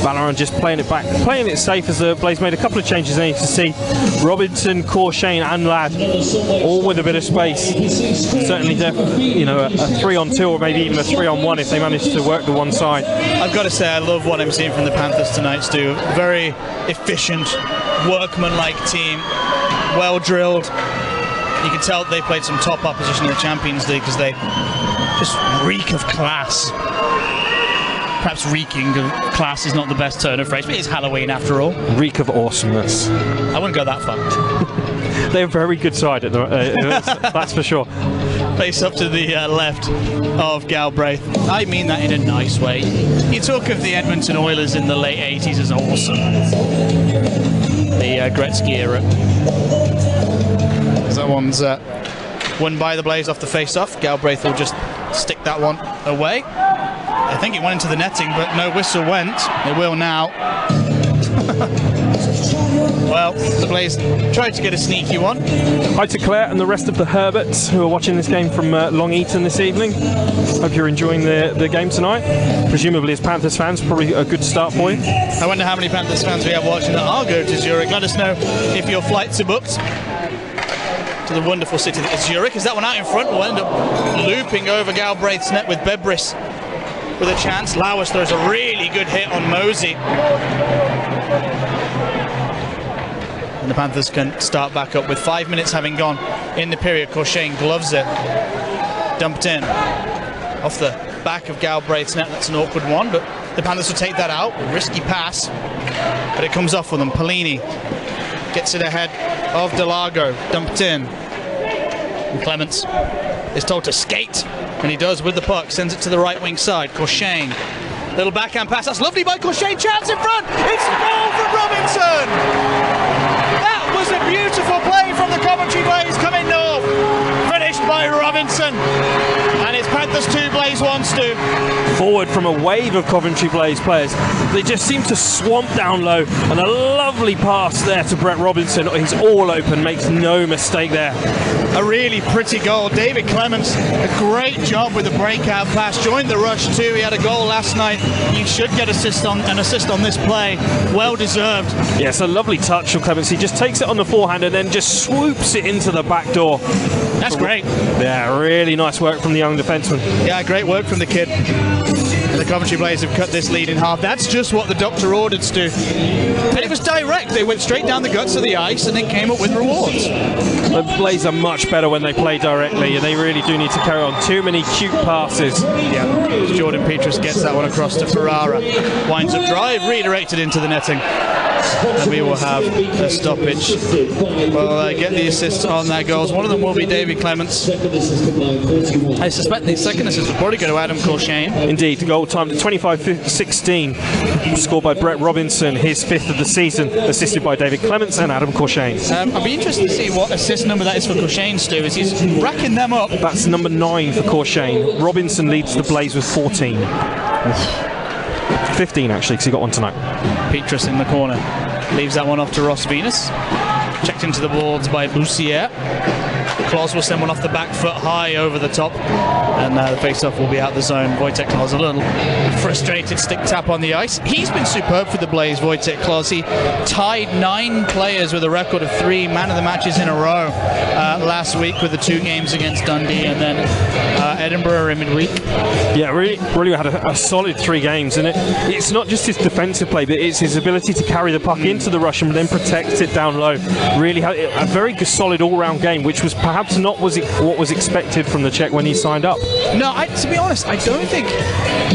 Valorant just playing it back, playing it safe, as the Blaze made a couple of changes there. You can see Robinson, Corshane and Ladd all with a bit of space. Certainly, a 3-on-2 or maybe even a 3-on-1 if they manage to work the one side. I've got to say, I love what I'm seeing from the Panthers tonight, Stu. Very efficient, workman-like team, well drilled. You can tell they played some top opposition in the Champions League, because they just reek of class. Perhaps reeking of class is not the best turn of phrase, but it's Halloween after all. Reek of awesomeness. I wouldn't go that far. They're a very good side, that's for sure. Face up to the left of Galbraith. I mean that in a nice way. You talk of the Edmonton Oilers in the late 80s as awesome. The Gretzky era. That one's won by the Blaze off the face-off. Galbraith will just stick that one away. I think it went into the netting, but no whistle went. It will now. Well, the Blaze tried to get a sneaky one. Hi to Claire and the rest of the Herberts who are watching this game from Long Eaton this evening. Hope you're enjoying the game tonight. Presumably as Panthers fans, probably a good start for you. I wonder how many Panthers fans we have watching that are going to Zurich. Let us know if your flights are booked to the wonderful city that is Zurich. Is that one out in front? Will end up looping over Galbraith's net with Bebris with a chance. Lauers throws a really good hit on Mosey. And the Panthers can start back up with 5 minutes having gone in the period. Corshane gloves it. Dumped in. Off the back of Galbraith's net. That's an awkward one, but the Panthers will take that out. Risky pass, but it comes off with them. Polini gets it ahead of Delago. Dumped in. And Clements is told to skate, and he does with the puck. Sends it to the right wing side. Corshane. Little backhand pass. That's lovely by Corshane. Chance in front. It's a goal from Robinson. That was a beautiful play from the Coventry Blaze coming north. Finished by Robinson. And it's Panthers 2, Blaze 1, Stu. Forward from a wave of Coventry Blaze players. They just seem to swamp down low, and a lovely pass there to Brett Robinson. He's all open, makes no mistake there. A really pretty goal. David Clements, a great job with the breakout pass. Joined the rush too. He had a goal last night. He should get an assist on this play. Well deserved. Yes, a lovely touch from Clements. He just takes it on the forehand and then just swoops it into the back door. That's great. Yeah, really nice work from the young defenseman. Yeah, great work from the kid. And the Coventry Blaze have cut this lead in half. That's just what the doctor ordered, Stu. And it was direct. They went straight down the guts of the ice and then came up with rewards. The Blaze are much better when they play directly, and they really do need to carry on. Too many cute passes. Yeah, Jordan Petrus gets that one across to Ferrara. Winds up drive, redirected into the netting. And we will have a stoppage. We'll get the assists on their goals. One of them will be David Clements. I suspect the second assist will probably go to Adam Colshane. Indeed, the goal timed at 25-16, scored by Brett Robinson, his 5th of the season, assisted by David Clements and Adam Colshane. I'd be interested to see what assist number that is for Colshane, Stu, as he's racking them up. That's number 9 for Colshane. Robinson leads the Blaze with 14. 15 actually, because he got one tonight. Petrus in the corner leaves that one off to Ross Venus. Checked into the boards by Boussier. Claus will send one off the back foot high over the top, and the face-off will be out the zone. Wojtek Claus a little frustrated, stick tap on the ice. He's been superb for the Blaze, Wojtek Claus. He tied 9 players with a record of 3 man of the matches in a row last week with the 2 games against Dundee and then Edinburgh in midweek. Yeah, really had a solid 3 games, and it's not just his defensive play, but it's his ability to carry the puck into the rush and then protect it down low. Really had a very solid all-round game, which was perhaps not what was expected from the Czech when he signed up. No, to be honest, I don't think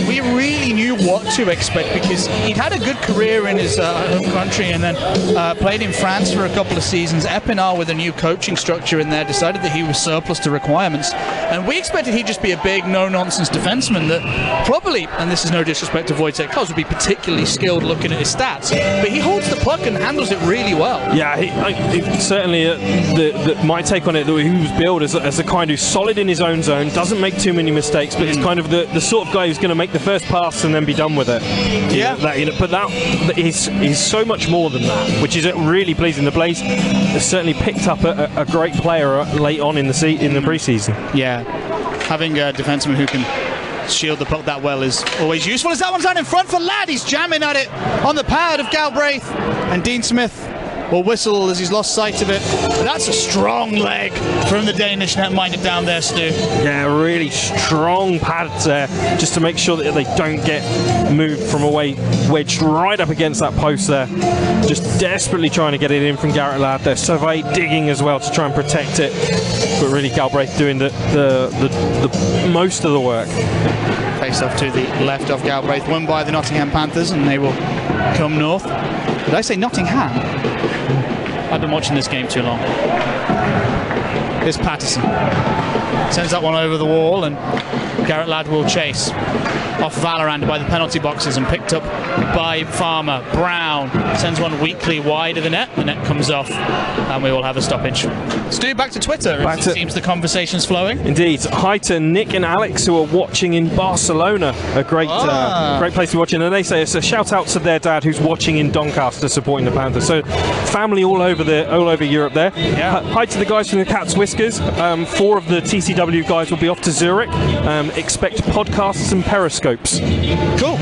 we really knew what to expect, because he'd had a good career in his home country and then played in France for a couple of seasons. Epinal, with a new coaching structure in there, decided that he was surplus to requirements, and we expected he'd just be a big no-nonsense defenseman that probably, and this is no disrespect to Wojtek Claus, would be particularly skilled looking at his stats, but he holds the puck and handles it really well. Yeah, certainly my take on it, that he was billed as a kind who's solid in his own zone, doesn't make too many mistakes, but it's kind of the sort of guy who's going to make the first pass and then be done with it. Yeah. But he's so much more than that, which is really pleasing. The Blaze has certainly picked up a great player late on in the pre-season. Yeah, having a defenseman who can shield the puck that well is always useful. As that one's out in front for Ladd, he's jamming at it on the pad of Galbraith, and Dean Smith will whistle as he's lost sight of it. That's a strong leg from the Danish netminder down there, Stu. Yeah, really strong pads there, just to make sure that they don't get moved from away, wedged right up against that post there. Just desperately trying to get it in from Garrett Ladd there. Survey digging as well to try and protect it, but really Galbraith doing the most of the work. Face off to the left of Galbraith, won by the Nottingham Panthers, and they will come north. Did I say Nottingham? I've been watching this game too long. Here's Patterson. Sends that one over the wall, and Garrett Ladd will chase. Off Valorant by the penalty boxes and picked up by Farmer. Brown sends one weakly wide of the net. The net comes off, and we will have a stoppage. Stu, back to Twitter. It seems the conversation's flowing. Indeed. Hi to Nick and Alex, who are watching in Barcelona. A great place to be watching. And they say it's a shout out to their dad, who's watching in Doncaster, supporting the Panthers. So family all over Europe there. Yeah. Hi to the guys from the Cat's Whiskers. 4 of the TCW guys will be off to Zurich. Expect podcasts and periscopes. Cool.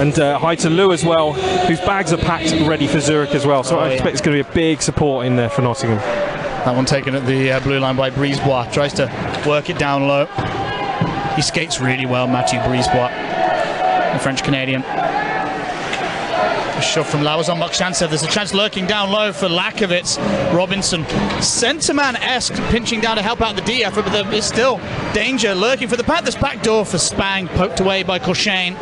And hi to Lou as well, whose bags are packed ready for Zurich as well. So I expect it's going to be a big support in there for Nottingham. That one taken at the blue line by Brisebois. Tries to work it down low. He skates really well, Mathieu Brisebois, the French-Canadian. A shove from Lawazon Mokshansev. There's a chance lurking down low for Lakovitz. Robinson, centre-man-esque, pinching down to help out the DF, but there is still danger lurking for the Panthers. Back door for Spang, poked away by Colshane.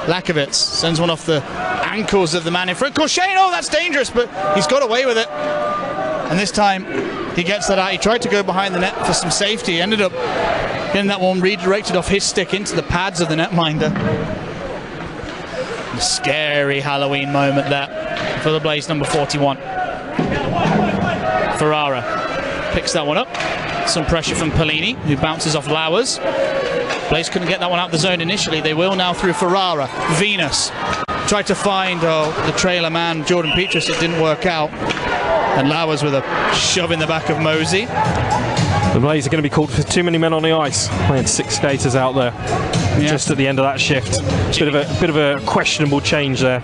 Lakovitz sends one off the ankles of the man in front. Colshane, oh, that's dangerous, but he's got away with it. And this time, he gets that out. He tried to go behind the net for some safety. Ended up getting that one redirected off his stick into the pads of the netminder. A scary Halloween moment there for the Blaze, number 41. Ferrara picks that one up. Some pressure from Pellini, who bounces off Lowers. Blaze couldn't get that one out the zone initially. They will now through Ferrara. Venus tried to find the trailer man, Jordan Petrus. It didn't work out. And Lowers with a shove in the back of Mosey. The Blaze are going to be called for too many men on the ice. Playing 6 skaters out there just at the end of that shift. Bit of a questionable change there.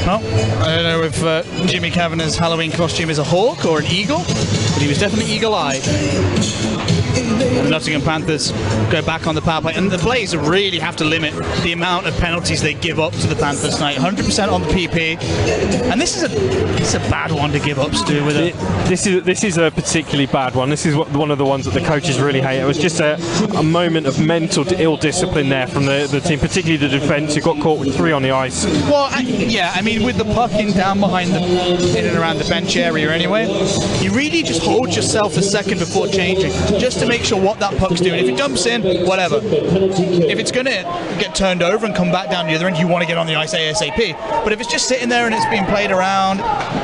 Well, I don't know if Jimmy Kavanagh's Halloween costume is a hawk or an eagle, but he was definitely eagle-eyed. The Nottingham Panthers go back on the power play, and the Blaze really have to limit the amount of penalties they give up to the Panthers tonight. 100% on the PP, and this is a bad one to give up, Stu. With this is a particularly bad one. This is one of the ones that the coaches really hate. It was just a moment of mental ill discipline there from the team, particularly the defence, who got caught with 3 on the ice. Well, yeah, I mean, with the puck in down behind in and around the bench area anyway, you really just hold yourself a second before changing, just to make sure what that puck's doing. If it dumps in, whatever. If it's going to get turned over and come back down the other end, you want to get on the ice ASAP. But if it's just sitting there and it's being played around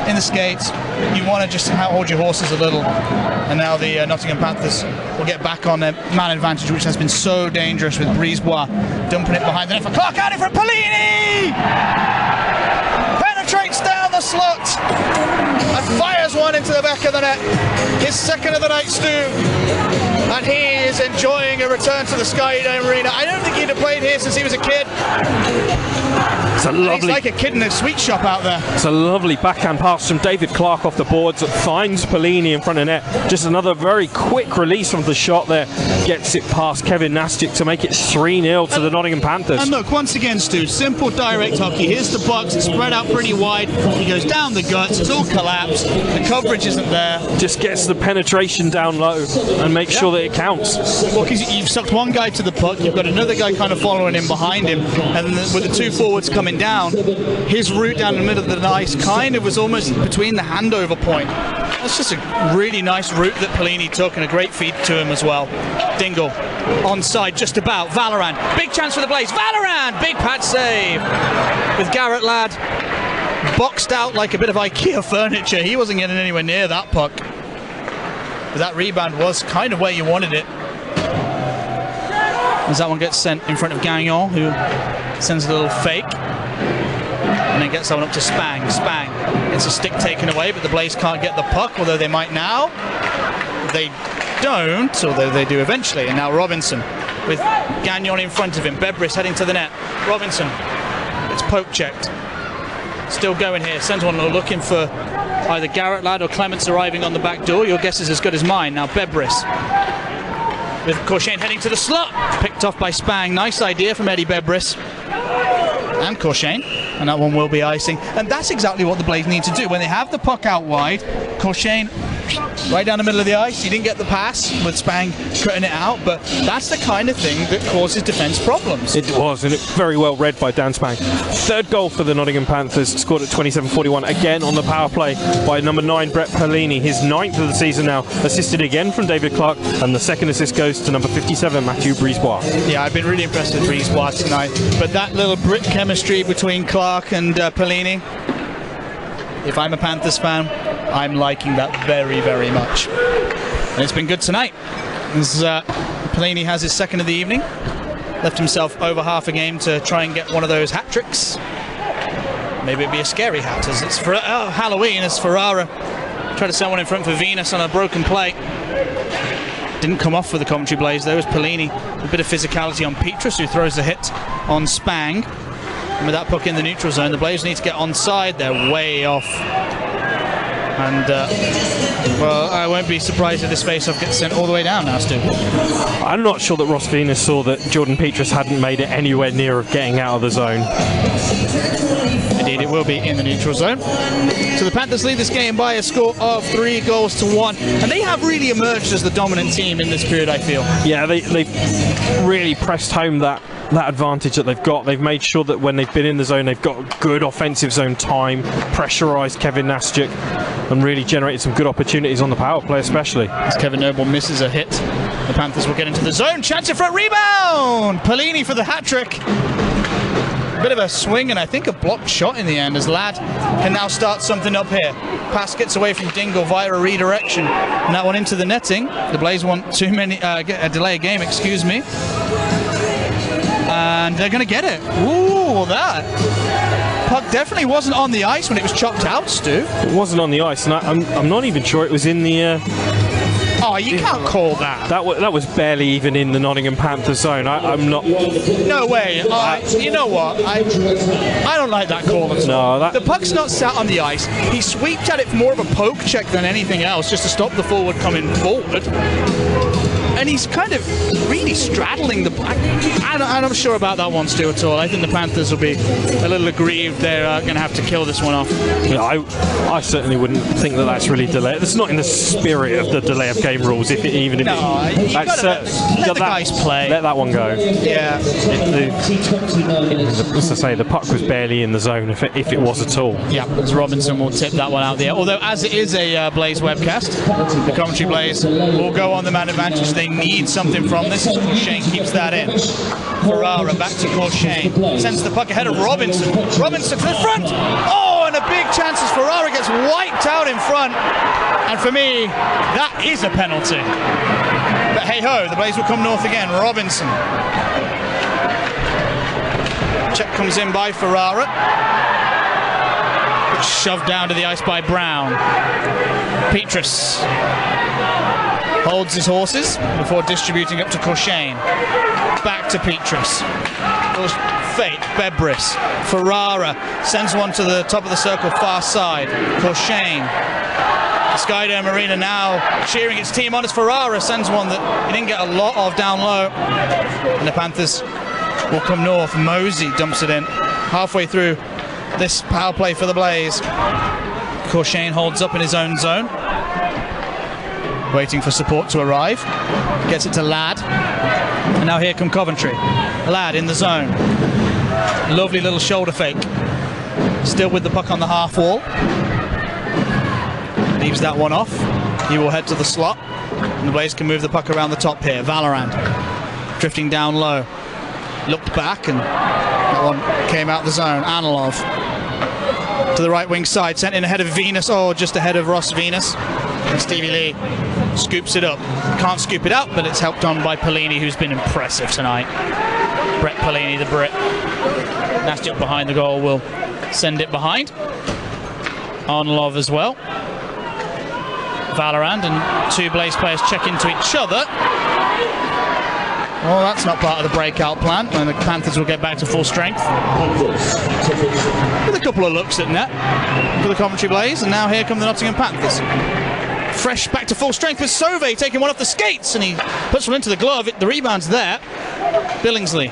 in the skates, you want to just hold your horses a little. And now the Nottingham Panthers will get back on their man advantage, which has been so dangerous with Brisebois dumping it behind the net for Clark, out in for Pellini! Penetrates down the slot and fires one into the back of the net. His second of the night, Stu. And he is enjoying a return to the Sky Dome Arena. I don't think he'd have played here since he was a kid. He's like a kid in a sweet shop out there. It's a lovely backhand pass from David Clark off the boards that finds Pellini in front of net. Just another very quick release from the shot there. Gets it past Kevin Nastic to make it 3-0 to the Nottingham Panthers. And look, once again, Stu, simple direct hockey. Here's the box, it's spread out pretty wide. He goes down the guts, it's all collapsed. The coverage isn't there. Just gets the penetration down low and makes sure that it counts. Well, because you've sucked one guy to the puck, you've got another guy kind of following him behind him, and with the 2 forwards coming down, his route down the middle of the ice kind of was almost between the handover point. That's just a really nice route that Pellini took, and a great feed to him as well. Dingle onside just about. Valorant, big chance for the Blaze. Valorant, big pad save with Garrett Ladd boxed out like a bit of IKEA furniture. He wasn't getting anywhere near that puck, but that rebound was kind of where you wanted it. As that one gets sent in front of Gagnon, who sends a little fake and then gets that one up to Spang. Spang gets a stick taken away, but the Blaze can't get the puck, although they might now. They don't, although they do eventually. And now Robinson with Gagnon in front of him. Bebris heading to the net. Robinson, it's poke checked. Still going here. Sends one looking for either Garrett Ladd or Clements arriving on the back door. Your guess is as good as mine. Now Bebris with Corshane heading to the slot. Picked off by Spang. Nice idea from Eddie Bebris and Corshane. And that one will be icing. And that's exactly what the Blaze need to do. When they have the puck out wide, Corshane right down the middle of the ice. He didn't get the pass with Spang cutting it out, but that's the kind of thing that causes defence problems. It was, and it's very well read by Dan Spang. 3rd goal for the Nottingham Panthers, scored at 27:41, again on the power play by number 9, Brett Pellini. His 9th of the season now, assisted again from David Clark, and the 2nd assist goes to number 57, Matthew Brisebois. Yeah, I've been really impressed with Brisebois tonight, but that little Brit chemistry between Clark and Pellini, if I'm a Panthers fan, I'm liking that very, very much. And it's been good tonight. As Pellini has his 2nd of the evening. Left himself over half a game to try and get one of those hat tricks. Maybe it'd be a scary hat, as it's for Halloween, as Ferrara tried to send one in front for Venus on a broken play. Didn't come off for the Coventry Blaze. There was Pellini. A bit of physicality on Petrus, who throws the hit on Spang. And with that puck in the neutral zone, the Blaze need to get onside. They're way off. And, well, I won't be surprised if this face-off gets sent all the way down now, Stu. I'm not sure that Ross Venus saw that Jordan Petrus hadn't made it anywhere near of getting out of the zone. Indeed, it will be in the neutral zone. So the Panthers lead this game by a score of 3-1. And they have really emerged as the dominant team in this period, I feel. Yeah, they've really pressed home that advantage that they've got. They've made sure that when they've been in the zone, they've got good offensive zone time, pressurised Kevin Nastic, and really generated some good opportunities on the power play, especially. As Kevin Noble misses a hit, the Panthers will get into the zone. Chance for a rebound! Pellini for the hat-trick. A bit of a swing and I think a blocked shot in the end as Ladd can now start something up here. Pass gets away from Dingle via a redirection. And that one into the netting. The Blaze want a delay of game, excuse me. And they're going to get it. Ooh, that puck definitely wasn't on the ice when it was chopped out, Stu. It wasn't on the ice, and I'm not even sure it was in the... Oh, you can't call that. That was barely even in the Nottingham Panthers zone. I'm not... No way. You know what? I don't like that call at all. No, the puck's not sat on the ice. He sweeped at it for more of a poke check than anything else, just to stop the forward coming forward. And he's kind of really straddling the... I'm not sure about that one, Stu, at all. I think the Panthers will be a little aggrieved they're going to have to kill this one off. Yeah, I certainly wouldn't think that that's really delay. That's not in the spirit of the delay of game rules, let the guys play. Let that one go. Yeah. As I say, the puck was barely in the zone, if it was at all. Yeah, as Robinson will tip that one out there. Although, as it is a Blaze webcast, the Coventry Blaze will go on the man advantage. They need something from this. Shane keeps that in. Ferrara back to Shane. Sends the puck ahead of Robinson. Robinson to the front. Oh, and a big chance as Ferrara gets wiped out in front. And for me, that is a penalty. But hey ho, the Blaze will come north again. Robinson. Check comes in by Ferrara. Shoved down to the ice by Brown. Petrus holds his horses before distributing up to Cauchane. Back to Petrus. Fate, Bebris. Ferrara sends one to the top of the circle, far side. Cauchane. Skydome Arena now cheering its team on as Ferrara sends one that he didn't get a lot of down low. And the Panthers will come north. Mosey dumps it in halfway through this power play for the Blaze. Cauchane holds up in his own zone, waiting for support to arrive. Gets it to Ladd. And now here come Coventry. Ladd in the zone. Lovely little shoulder fake. Still with the puck on the half wall. Leaves that one off. He will head to the slot. And the Blaze can move the puck around the top here. Valorant drifting down low. Looked back and that one came out the zone. Analov to the right wing side. Sent in ahead of Venus. Oh, just ahead of Ross Venus. And Stevie Lee scoops it up. Can't scoop it out, but it's helped on by Pellini, who's been impressive tonight. Brett Pellini, the Brit. Nasty up behind the goal will send it behind. Arnlov as well. Valorant and two Blaze players check into each other. Well, that's not part of the breakout plan, and the Panthers will get back to full strength. With a couple of looks at net for the Coventry Blaze, and now here come the Nottingham Panthers. Fresh back to full strength with Sauvé taking one off the skates, and he puts one into the glove. The rebound's there. Billingsley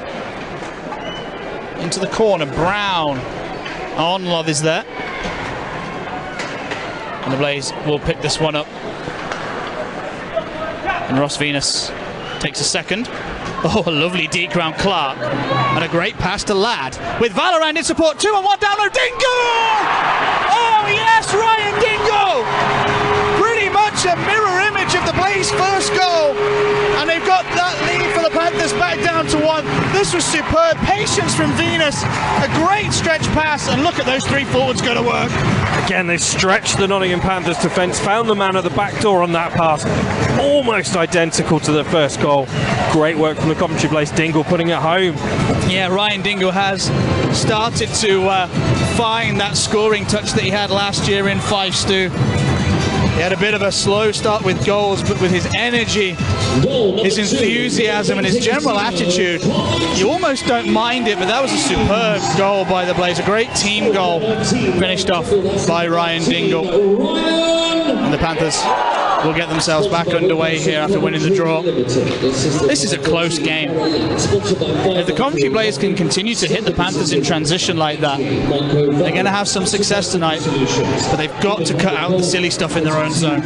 into the corner. Brown. Onlov is there. And the Blaze will pick this one up. And Ross Venus takes a second. Oh, a lovely deke round Clark. And a great pass to Ladd. With Valorant in support. 2-on-1 down low. Dingle! Oh, yes, Ryan Dingle! Pretty much a mirror image of the Blaze first goal. And they've got that lead for the Panthers back down to 1. This was superb. Patience from Venus. A great stretch pass. And look at those three forwards go to work. Again, they stretched the Nottingham Panthers defence, found the man at the back door on that pass. Almost identical to the first goal. Great work from the Coventry Blaze. Dingle putting it home. Yeah, Ryan Dingle has started to find that scoring touch that he had last year in Fife, Stu. He had a bit of a slow start with goals, but with his energy, his enthusiasm and his general attitude, you almost don't mind it, but that was a superb goal by the Blaze. A great team goal finished off by Ryan Dingle. And the Panthers will get themselves back underway here after winning the draw. This is a close game. If the Coventry Blaze can continue to hit the Panthers in transition like that, they're going to have some success tonight. But they've got to cut out the silly stuff in their own zone.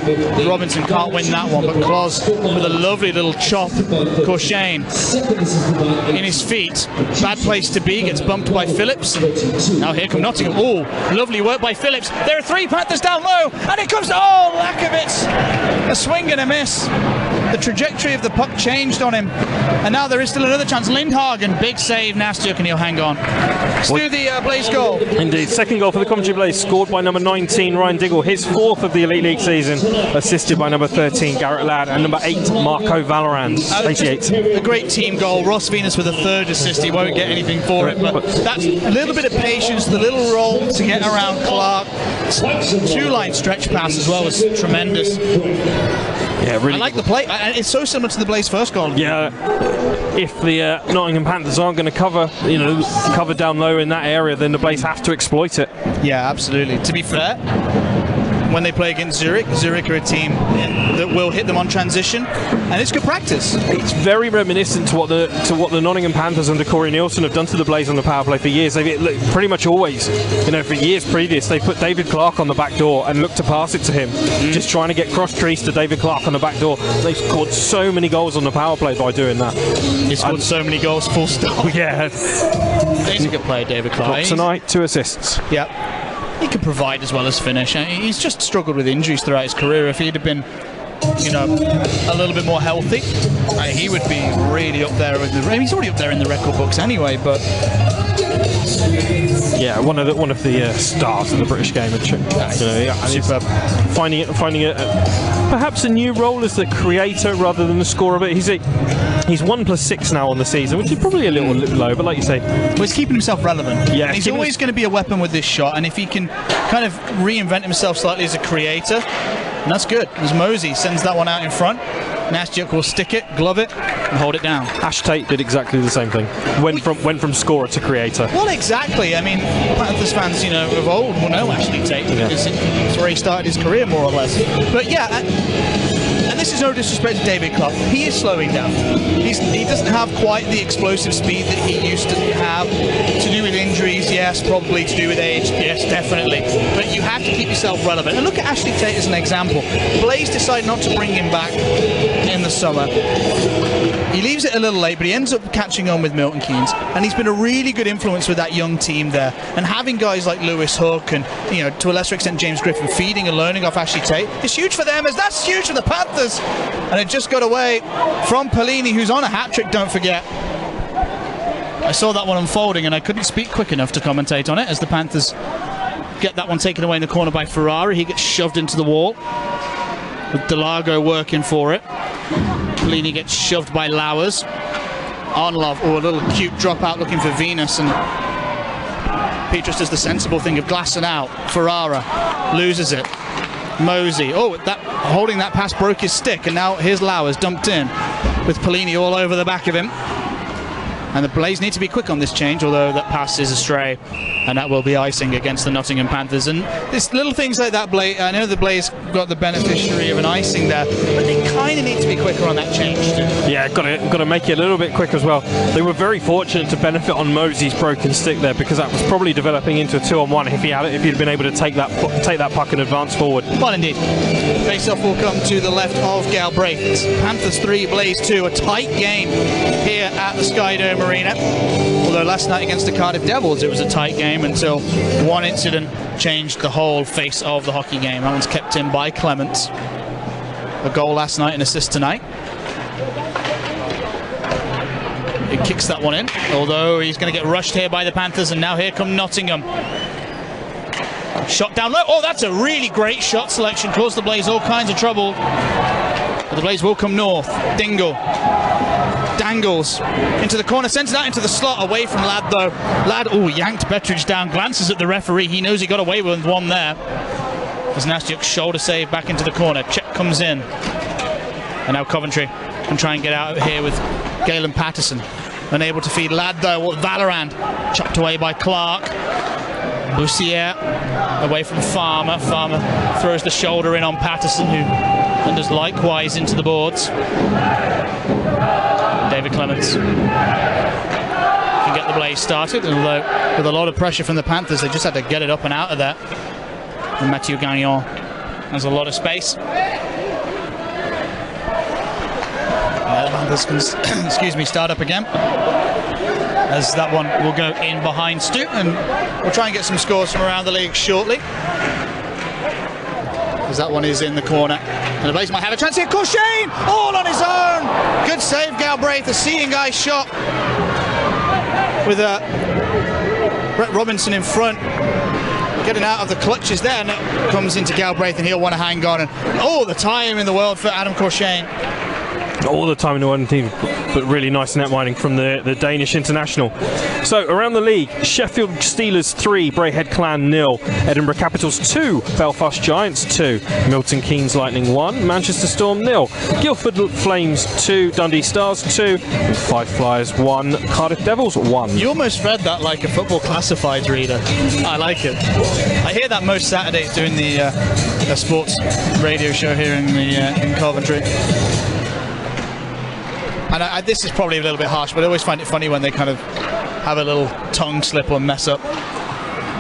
Robinson can't win that one, but Claus with a lovely little chop. Cauchane in his feet. Bad place to be, gets bumped by Phillips. Now here come Nottingham. Oh, lovely work by Phillips. There are three Panthers down low, and it comes, oh, Lakovitz. A swing and a miss. the trajectory of the puck changed on him, and now there is still another chance. Lindhagen, big save, Nastyuk, and he'll hang on. Stu, the Blaze goal. Indeed, second goal for the Coventry Blaze, scored by number 19 Ryan Diggle, his 4th of the Elite League season, assisted by number 13 Garrett Ladd and number 8 Marco Valorand. 88. A great team goal. Ross Venus with a 3rd assist. He won't get anything for it, but that's a little bit of patience, the little roll to get around Clark. 2-line stretch pass as well was tremendous. Yeah, really. I like the play. It's so similar to the Blaze first goal. Yeah, if the Nottingham Panthers aren't going to cover down low in that area, then the Blaze have to exploit it. Yeah, absolutely. To be fair, when they play against Zurich are a team that will hit them on transition, and it's good practice. It's very reminiscent to what the Nottingham Panthers under Corey Nielsen have done to the Blaze on the power play for years. They've pretty much always, for years previous, they put David Clark on the back door and looked to pass it to him, just trying to get cross crease to David Clark on the back door. They've scored so many goals on the power play by doing that. He scored so many goals, full stop. Yeah, He's a good player, David Clark. Tonight, 2 assists. Yeah. He can provide as well as finish. He's just struggled with injuries throughout his career. If he'd have been, a little bit more healthy, he would be really up there with he's already up there in the record books anyway. But yeah, one of the stars of the British game. Superb. Finding it perhaps a new role as the creator rather than the scorer. But he's 1+6 now on the season, which is probably a little low. But like you say, he's keeping himself relevant. Yeah, and he's always going to be a weapon with this shot. And if he can kind of reinvent himself slightly as a creator, that's good. As Mosey sends that one out in front, Nastyuk will stick it, glove it, and hold it down. Ash Tate did exactly the same thing. Went from scorer to creator. Well, exactly. I mean, Panthers fans, of old will know Ashley Tate because it's where he started his career, more or less. But yeah, and this is no disrespect to David Clark. He is slowing down. He doesn't have quite the explosive speed that he used to have. To do with injuries, yes. Probably to do with age, yes, definitely. But you have to keep yourself relevant. And look at Ashley Tate as an example. Blaze decided not to bring him back in the summer. He leaves it a little late, but he ends up catching on with Milton Keynes, and he's been a really good influence with that young team there. And having guys like Lewis Hook and, to a lesser extent James Griffin feeding and learning off Ashley Tate is huge for them, as that's huge for the Panthers. And it just got away from Pellini, who's on a hat-trick, don't forget. I saw that one unfolding and I couldn't speak quick enough to commentate on it, as the Panthers get that one taken away in the corner by Ferrari. He gets shoved into the wall with Delago working for it. Pellini gets shoved by Lowers. Arnlov, a little cute drop out looking for Venus, and Petrus does the sensible thing of glassing out. Ferrara loses it. Mosey, holding that pass broke his stick, and now here's Lowers dumped in with Pellini all over the back of him. And the Blaze need to be quick on this change, although that pass is astray, and that will be icing against the Nottingham Panthers. And this little things like that, I know the Blaze got the beneficiary of an icing there, but they kind of need to be quicker on that change too. Yeah, got to make it a little bit quicker as well. They were very fortunate to benefit on Mosey's broken stick there, because that was probably developing into a 2-on-1 if he'd been able to take that puck and advance forward. Well, indeed. Face-off will come to the left of Galbraith. Panthers 3, Blaze 2. A tight game here at the Sky Dome Arena. Although last night against the Cardiff Devils it was a tight game until one incident changed the whole face of the hockey game. That one's kept in by Clements. A goal last night, an assist tonight. He kicks that one in, although he's going to get rushed here by the Panthers, and now here come Nottingham. Shot down low. Oh, that's a really great shot selection. Caused the Blaze all kinds of trouble. But the Blaze will come north. Dingle dangles into the corner, sends that into the slot, away from Ladd though. Ladd, yanked Bettridge down, glances at the referee. He knows he got away with one there. As Nastyuk's shoulder save back into the corner. Check comes in. And now Coventry can try and get out of here with Galen Patterson. Unable to feed Ladd though. Valorand chopped away by Clark. Boussier away from Farmer. Farmer throws the shoulder in on Patterson, who does likewise into the boards. David Clements can get the Blaze started, although with a lot of pressure from the Panthers, they just had to get it up and out of there. And Mathieu Gagnon has a lot of space. The Panthers can, start up again, as that one will go in behind Stu, and we'll try and get some scores from around the league shortly, as that one is in the corner And the Blaze might have a chance here. Courchain, all on his own. Good save, Galbraith. The seeing eye shot with Brett Robinson in front. Getting out of the clutches there, and it comes into Galbraith, and he'll want to hang on. And all the time in the world for Adam Courchain. All the time in the world, team, but really nice net minding from the Danish international. So around the league, Sheffield Steelers 3, Braehead Clan 0, Edinburgh Capitals 2, Belfast Giants 2, Milton Keynes Lightning 1, Manchester Storm 0, Guildford Flames 2, Dundee Stars 2, and Fife Flyers 1, Cardiff Devils 1. You almost read that like a football classifieds reader. I like it. I hear that most Saturdays doing the sports radio show here in Coventry. And this is probably a little bit harsh, but I always find it funny when they kind of have a little tongue slip or mess up.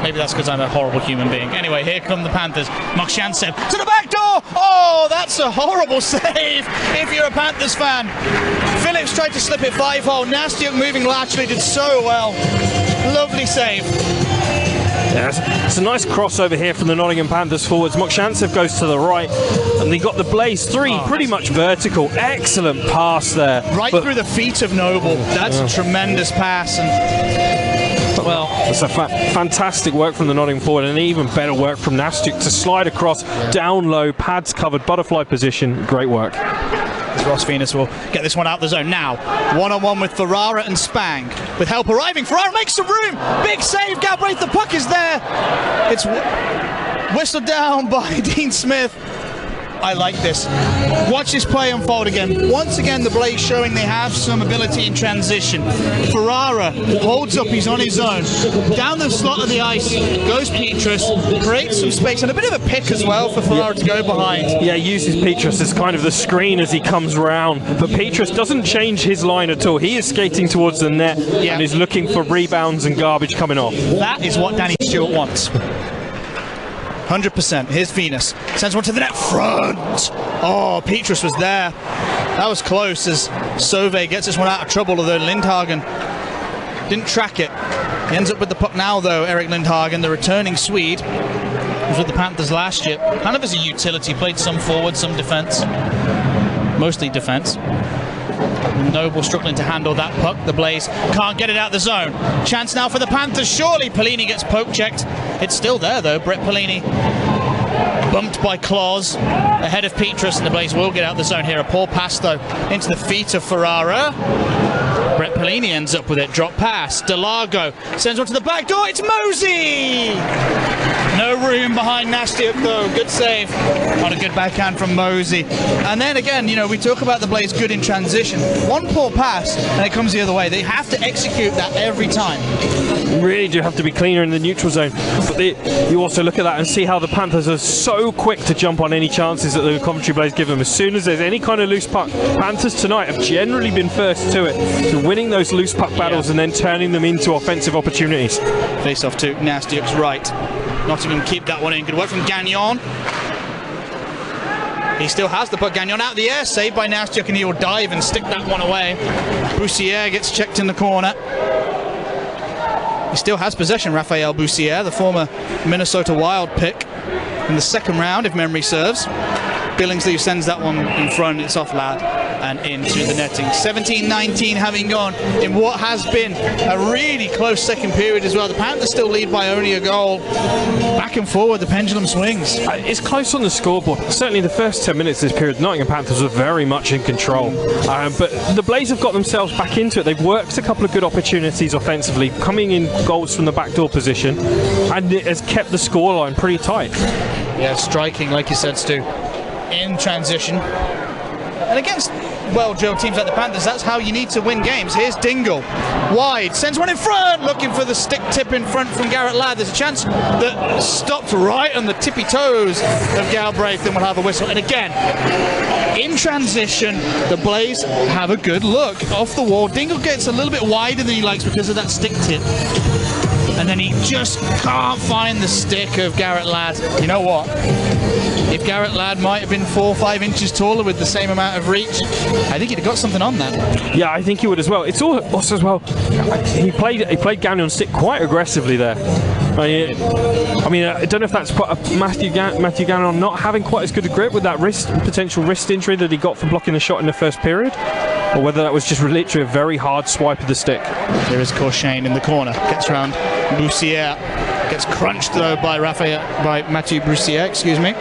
Maybe that's because I'm a horrible human being. Anyway, here come the Panthers. Mokshansev to the back door! Oh, that's a horrible save if you're a Panthers fan. Phillips tried to slip it 5-hole. Nastiuk moving laterally did so well. Lovely save. Yes, it's a nice crossover here from the Nottingham Panthers forwards. Mokshansev goes to the right, and they got the Blaze 3 pretty much vertical. Excellent pass there. Right through the feet of Noble. That's a tremendous pass. And well, it's a fantastic work from the Nottingham forward, and even better work from Nastiuk to slide across, down low, pads covered, butterfly position. Great work. Ross Venus will get this one out the zone now. One-on-one with Ferrara and Spang. With help arriving, Ferrara makes some room. Big save, Galbraith, the puck is there. It's whistled down by Dean Smith. I like this. Watch this play unfold again. Once again, the Blaze showing they have some ability in transition. Ferrara holds up, he's on his own. Down the slot of the ice goes Petrus, creates some space, and a bit of a pick as well for Ferrara to go behind. Yeah, uses Petrus as kind of the screen as he comes round. But Petrus doesn't change his line at all. He is skating towards the net and is looking for rebounds and garbage coming off. That is what Danny Stewart wants. 100%. Here's Venus. Sends one to the net front. Oh, Petrus was there. That was close as Sauvé gets this one out of trouble, although Lindhagen didn't track it. He ends up with the puck now, though, Eric Lindhagen, the returning Swede. He was with the Panthers last year. Kind of as a utility. Played some forward, some defence. Mostly defence. Noble struggling to handle that puck. The Blaze can't get it out the zone. Chance now for the Panthers. Surely Pellini gets poke checked. It's still there though. Brett Pellini bumped by Claus ahead of Petrus, and the Blaze will get out the zone here. A poor pass though into the feet of Ferrara. Brett Pellini ends up with it. Drop pass. Delago sends one to the back door. It's Mosey. No room behind Nastiuk though. Good save on a good backhand from Mosey. And then again, you know, we talk about the Blaze good in transition. One poor pass and it comes the other way. They have to execute that every time. Really do have to be cleaner in the neutral zone. But you also look at that and see how the Panthers are so quick to jump on any chances that the Coventry Blaze give them. As soon as there's any kind of loose puck, Panthers tonight have generally been first to it. So winning those loose puck battles and then turning them into offensive opportunities. Face off to Nastiuk's right. Nottingham keep that one in. Good work from Gagnon. He still has the puck. Gagnon out of the air. Saved by Nastiuk, and he will dive and stick that one away. Boussier gets checked in the corner. He still has possession, Raphael Boussier, the former Minnesota Wild pick in the second round, if memory serves. Billingsley sends that one in front. It's off lad and into the netting. 17-19 having gone in what has been a really close second period as well. The Panthers still lead by only a goal. Back and forward, the pendulum swings. It's close on the scoreboard. Certainly the first 10 minutes of this period, the Nottingham Panthers were very much in control. But the Blaze have got themselves back into it. They've worked a couple of good opportunities offensively, coming in goals from the backdoor position, and it has kept the scoreline pretty tight. Yeah, striking, like you said, Stu, in transition. And against well-drilled teams like the Panthers, that's how you need to win games. Here's Dingle, wide, sends one in front, looking for the stick tip in front from Garrett Ladd. There's a chance that stopped right on the tippy toes of Galbraith, and we'll have a whistle. And again, in transition, the Blaze have a good look off the wall. Dingle gets a little bit wider than he likes because of that stick tip. And then he just can't find the stick of Garrett Ladd. You know what? If Garrett Ladd might have been 4 or 5 inches taller with the same amount of reach, I think he'd have got something on that. Yeah, I think he would as well. It's also as well, he played Gagnon on stick quite aggressively there. I mean, I don't know if that's Matthew Gagnon not having quite as good a grip with that potential wrist injury that he got from blocking the shot in the first period, or whether that was just literally a very hard swipe of the stick. There is Corshane in the corner, gets around Boussier, gets crunched though by Mathieu Boussier, excuse me.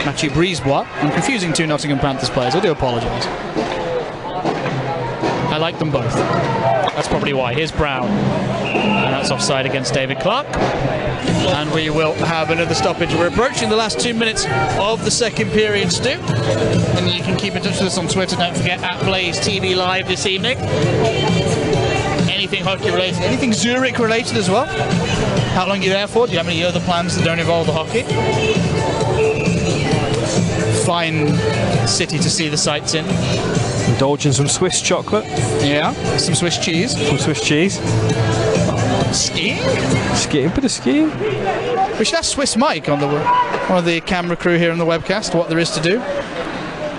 Mathieu Brisebois. I'm confusing 2 Nottingham Panthers players, I do apologise. I like them both. That's probably why. Here's Brown. And that's offside against David Clark. And we will have another stoppage. We're approaching the last 2 minutes of the second period, Stu. And you can keep in touch with us on Twitter. Don't forget, at Blaze TV Live this evening. Anything hockey related, anything Zurich related as well. How long are you there for? Do you have any other plans that don't involve the hockey? Fine city to see the sights in. Indulge in some Swiss chocolate. Yeah, some Swiss cheese. Some Swiss cheese. Skiing? Skiing, bit of skiing. We should ask Swiss Mike on one of the camera crew here on the webcast what there is to do.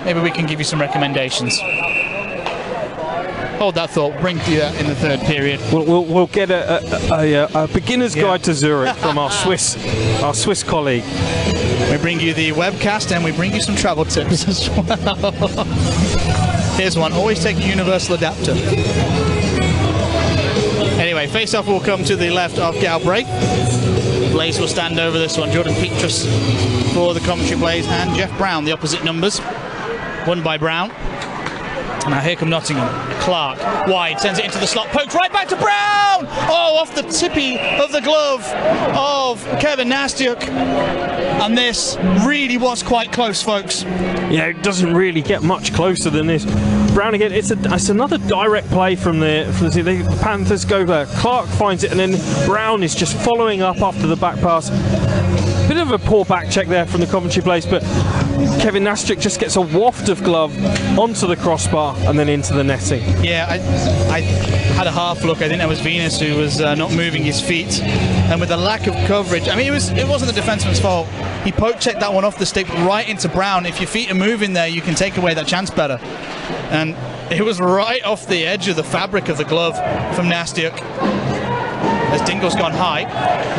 Maybe we can give you some recommendations. Hold that thought. Bring you that in the third period. We'll get a beginner's guide to Zurich from our Swiss colleague. We bring you the webcast and we bring you some travel tips as well. Here's one. Always take a universal adapter. Anyway, face-off will come to the left of Galbraith. Blaze will stand over this one. Jordan Petrus for the Coventry Blaze and Jeff Brown, the opposite numbers. Won by Brown. Now here come Nottingham. Clark, wide, sends it into the slot, poked right back to Brown! Oh, off the tippy of the glove of Kevin Nastyuk. And this really was quite close, folks. Yeah, it doesn't really get much closer than this. Brown again, it's another direct play from the Panthers go there. Clark finds it and then Brown is just following up after the back pass. Bit of a poor back check there from the Coventry Blaze, but Kevin Nastyuk just gets a waft of glove onto the crossbar and then into the netting. Yeah, I had a half look. I think that was Venus who was not moving his feet, and with the lack of coverage, I mean, it wasn't the defenseman's fault. He poke checked that one off the stick right into Brown. If your feet are moving there, you can take away that chance better. And it was right off the edge of the fabric of the glove from Nastyuk. As Dingle's gone high,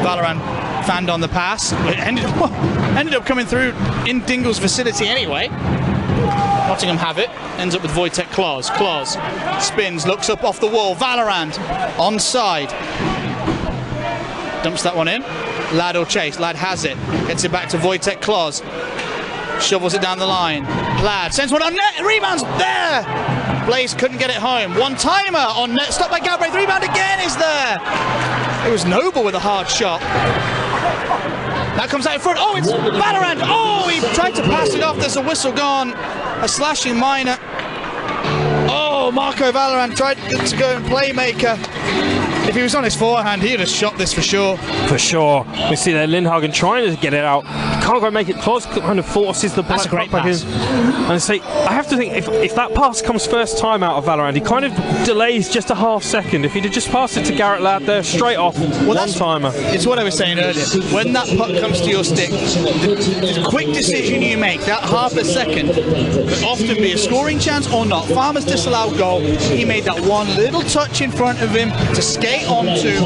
Valorant fanned on the pass. It ended up coming through in Dingle's vicinity anyway. Nottingham have it. Ends up with Wojtek Kloss. Kloss spins, looks up off the wall. Valorant onside. Dumps that one in. Ladd will chase. Ladd has it. Gets it back to Wojtek Kloss. Shovels it down the line. Ladd sends one on net. Rebounds there. Blaze couldn't get it home. One timer on net. Stopped by Galbraith. The rebound again is there. It was Noble with a hard shot. That comes out in front. Oh, it's Valorant. Oh, he tried to pass it off. There's a whistle gone. A slashing minor. Oh, Marco Valorant tried to go and playmaker. If he was on his forehand, he'd have shot this for sure. For sure. We see there Lindhagen trying to get it out. Can't quite make it close, kind of forces the That's a great back pass. in. And I say, I have to think, if that pass comes first time out of Valorant, he kind of delays just a half second. If he'd have just passed it to Garrett Ladd there, straight off, one-timer. It's what I was saying earlier. When that puck comes to your stick, the quick decision you make, that half a second, could often be a scoring chance or not. Farmer's disallowed goal. He made that one little touch in front of him to skate onto.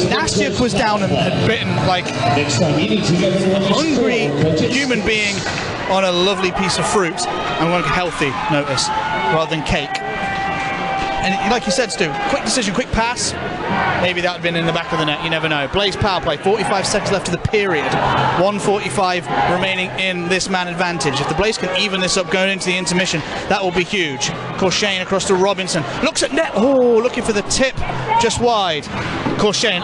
Nastyuk was down and had bitten like a hungry human being on a lovely piece of fruit, and on a healthy, notice, rather than cake. And like you said, Stu, quick decision, quick pass. Maybe that had been in the back of the net, you never know. Blaze power play, 45 seconds left of the period. 1:45 remaining in this man advantage. If the Blaze can even this up going into the intermission, that will be huge. Corshane across to Robinson. Looks at net. Oh, looking for the tip. Just wide. Corshane,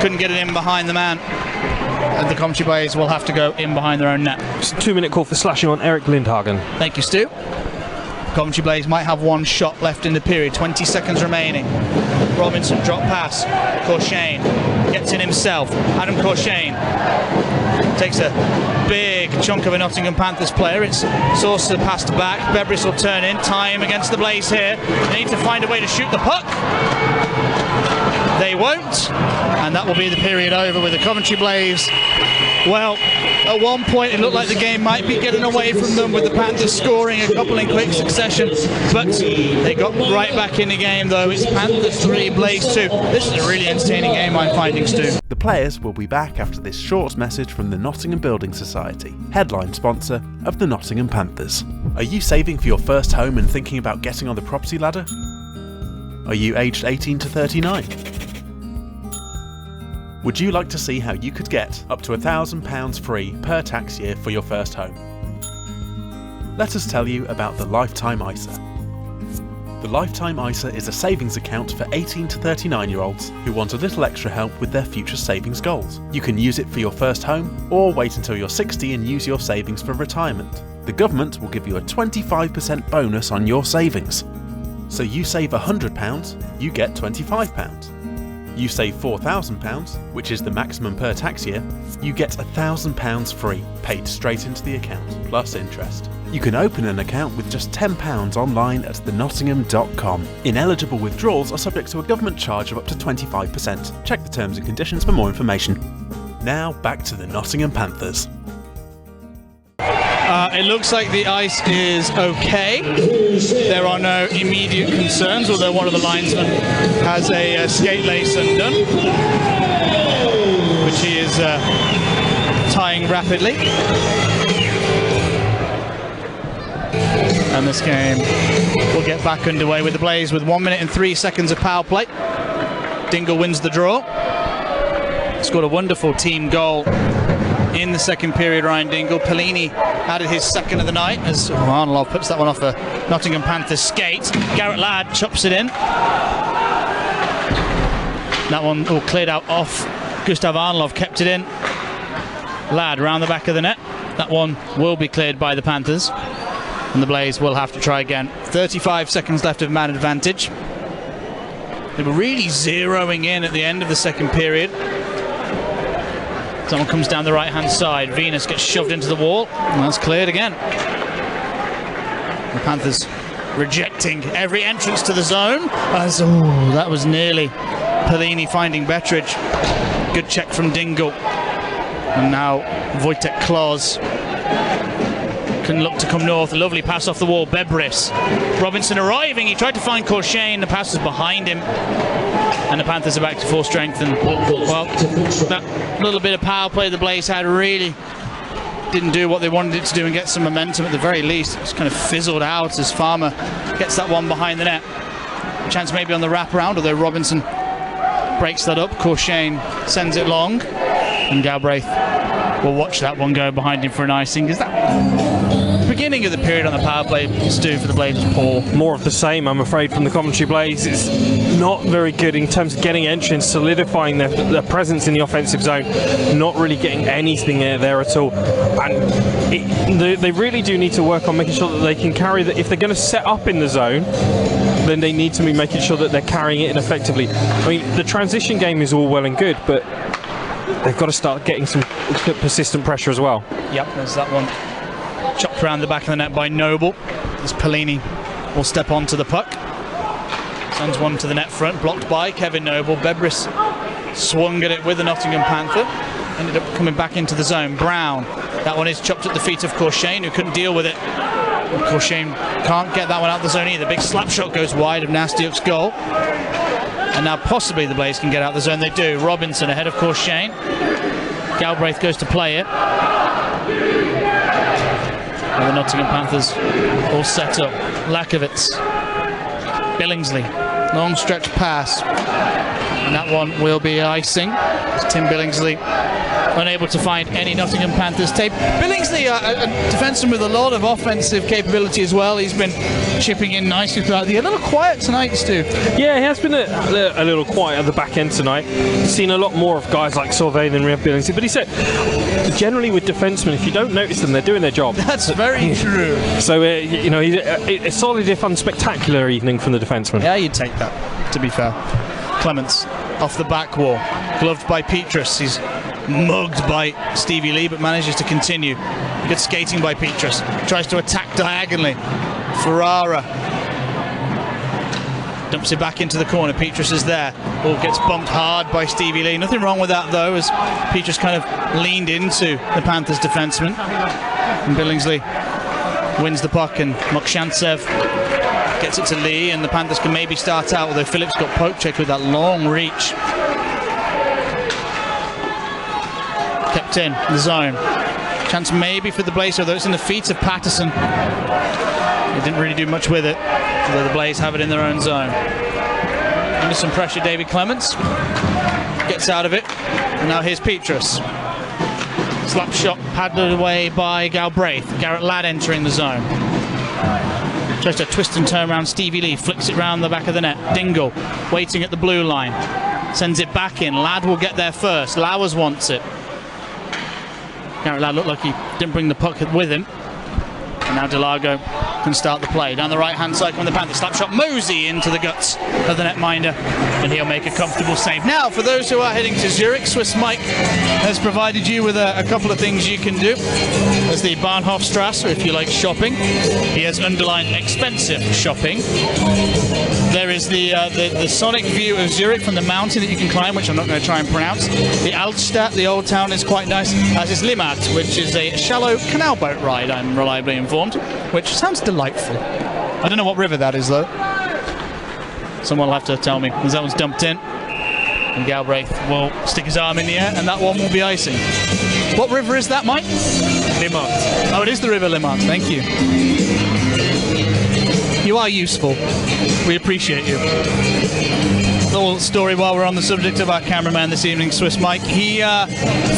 couldn't get it in behind the man. And the Coventry Blaze will have to go in behind their own net. It's a 2-minute call for slashing on Eric Lindhagen. Thank you, Stu. Coventry Blaze might have one shot left in the period. 20 seconds remaining. Robinson, drop pass. Corshane gets in himself. Adam Corshane takes a big chunk of a Nottingham Panthers player. It's Saucer passed back. Bebris will turn in. Time against the Blaze here. They need to find a way to shoot the puck. They they won't, and that will be the period over with the Coventry Blaze. Well, at one point it looked like the game might be getting away from them, with the Panthers scoring a couple in quick succession, but they got right back in the game though. It's Panthers 3, Blaze 2. This is a really entertaining game, I'm finding, Stu. The players will be back after this short message from the Nottingham Building Society, headline sponsor of the Nottingham Panthers. Are you saving for your first home and thinking about getting on the property ladder? Are you aged 18 to 39? Would you like to see how you could get up to £1,000 free per tax year for your first home? Let us tell you about the Lifetime ISA. The Lifetime ISA is a savings account for 18 to 39-year-olds who want a little extra help with their future savings goals. You can use it for your first home, or wait until you're 60 and use your savings for retirement. The government will give you a 25% bonus on your savings. So you save £100, you get £25. You save £4,000, which is the maximum per tax year, you get £1,000 free, paid straight into the account, plus interest. You can open an account with just £10 online at thenottingham.com. Ineligible withdrawals are subject to a government charge of up to 25%. Check the terms and conditions for more information. Now back to the Nottingham Panthers. It looks like the ice is okay. There are no immediate concerns, although one of the linesmen has a skate lace undone, which he is tying rapidly. And this game will get back underway with the Blaze with 1 minute and 3 seconds of power play. Dingle wins the draw. Scored a wonderful team goal in the second period, Ryan Dingle. Pellini added his second of the night as Arnold puts that one off a Nottingham Panthers skate. Garrett Ladd chops it in. That one all cleared out off. Gustav Arnold kept it in. Ladd round the back of the net. That one will be cleared by the Panthers, and the Blaze will have to try again. 35 seconds left of man advantage. They were really zeroing in at the end of the second period. Someone comes down the right hand side. Venus gets shoved into the wall, and that's cleared again. The Panthers rejecting every entrance to the zone. As that was nearly Pellini finding Betteridge. Good check from Dingle. And now Wojtek Kloss can look to come north. A lovely pass off the wall. Bebris. Robinson arriving. He tried to find Corshane. The pass was behind him. And the Panthers are back to full strength. And, well, that little bit of power play the Blaze had really didn't do what they wanted it to do and get some momentum at the very least. It's kind of fizzled out as Farmer gets that one behind the net. Chance maybe on the wraparound, although Robinson breaks that up. Corshane sends it long. And Galbraith will watch that one go behind him for an icing. Is that beginning of the period on the power play, Stu, for the Blaze was poor? More of the same, I'm afraid, from the Coventry Blaze. It's not very good in terms of getting entry and solidifying their presence in the offensive zone. Not really getting anything there at all. And they really do need to work on making sure that they can carry that. If they're going to set up in the zone, then they need to be making sure that they're carrying it in effectively. I mean, the transition game is all well and good, but they've got to start getting some persistent pressure as well. Yep, there's that one. Chopped around the back of the net by Noble. As Pellini will step onto the puck. Sends one to the net front, blocked by Kevin Noble. Bebris swung at it with the Nottingham Panther. Ended up coming back into the zone. Brown. That one is chopped at the feet of Corshane, who couldn't deal with it. Corshane can't get that one out of the zone either. Big slap shot goes wide of Nastiuk's goal. And now possibly the Blaze can get out the zone. They do. Robinson ahead of Corshane. Galbraith goes to play it. And the Nottingham Panthers all set up. Lakovitz. Billingsley. Long stretch pass. And that one will be icing. It's Tim Billingsley unable to find any Nottingham Panthers tape. Billingsley, a defenseman with a lot of offensive capability as well. He's been chipping in nicely throughout the year. A little quiet tonight, Stu. Yeah, he has been a little quiet at the back end tonight. He's seen a lot more of guys like Sauvé than we have Billingsley. But he said, generally with defensemen, if you don't notice them, they're doing their job. That's very true. So, you know, a solid if unspectacular evening from the defenseman. Yeah, you'd take that, to be fair. Clements off the back wall, gloved by Petrus. He's mugged by Stevie Lee, but manages to continue. Good skating by Petrus. Tries to attack diagonally. Ferrara Dumps it back into the corner. Petrus is there. Oh, gets bumped hard by Stevie Lee. Nothing wrong with that, though, as Petrus kind of leaned into the Panthers defenseman. And Billingsley wins the puck, and Mokshantsev gets it to Lee, and the Panthers can maybe start out, although Phillips got poke checked with that long reach. Kept in the zone. Chance maybe for the Blaze, although it's in the feet of Patterson. He didn't really do much with it, although the Blaze have it in their own zone. Under some pressure, David Clements gets out of it, and now here's Petrus. Slap shot paddled away by Galbraith. Garrett Ladd entering the zone. Tries to twist and turn around. Stevie Lee flicks it round the back of the net. Dingle waiting at the blue line. Sends it back in. Ladd will get there first. Lowers wants it. Garrett Ladd looked like he didn't bring the puck with him. And now Delago can start the play. Down the right-hand side from the Panthers. Slap shot. Mosey into the guts of the netminder. And he'll make a comfortable save. Now, for those who are heading to Zurich, Swiss Mike has provided you with a couple of things you can do. There's the Bahnhofstrasse, if you like shopping. He has underlined expensive shopping. There is the sonic view of Zurich from the mountain that you can climb, which I'm not going to try and pronounce. The Altstadt, the old town, is quite nice, as is Limmat, which is a shallow canal boat ride, I'm reliably informed, which sounds delightful. I don't know what river that is, though. Someone will have to tell me, because that one's dumped in. And Galbraith will stick his arm in the air, and that one will be icing. What river is that, Mike? Limmat. Oh, it is the River Limmat. Thank you. You are useful. We appreciate you. Little story while we're on the subject of our cameraman this evening, Swiss Mike. He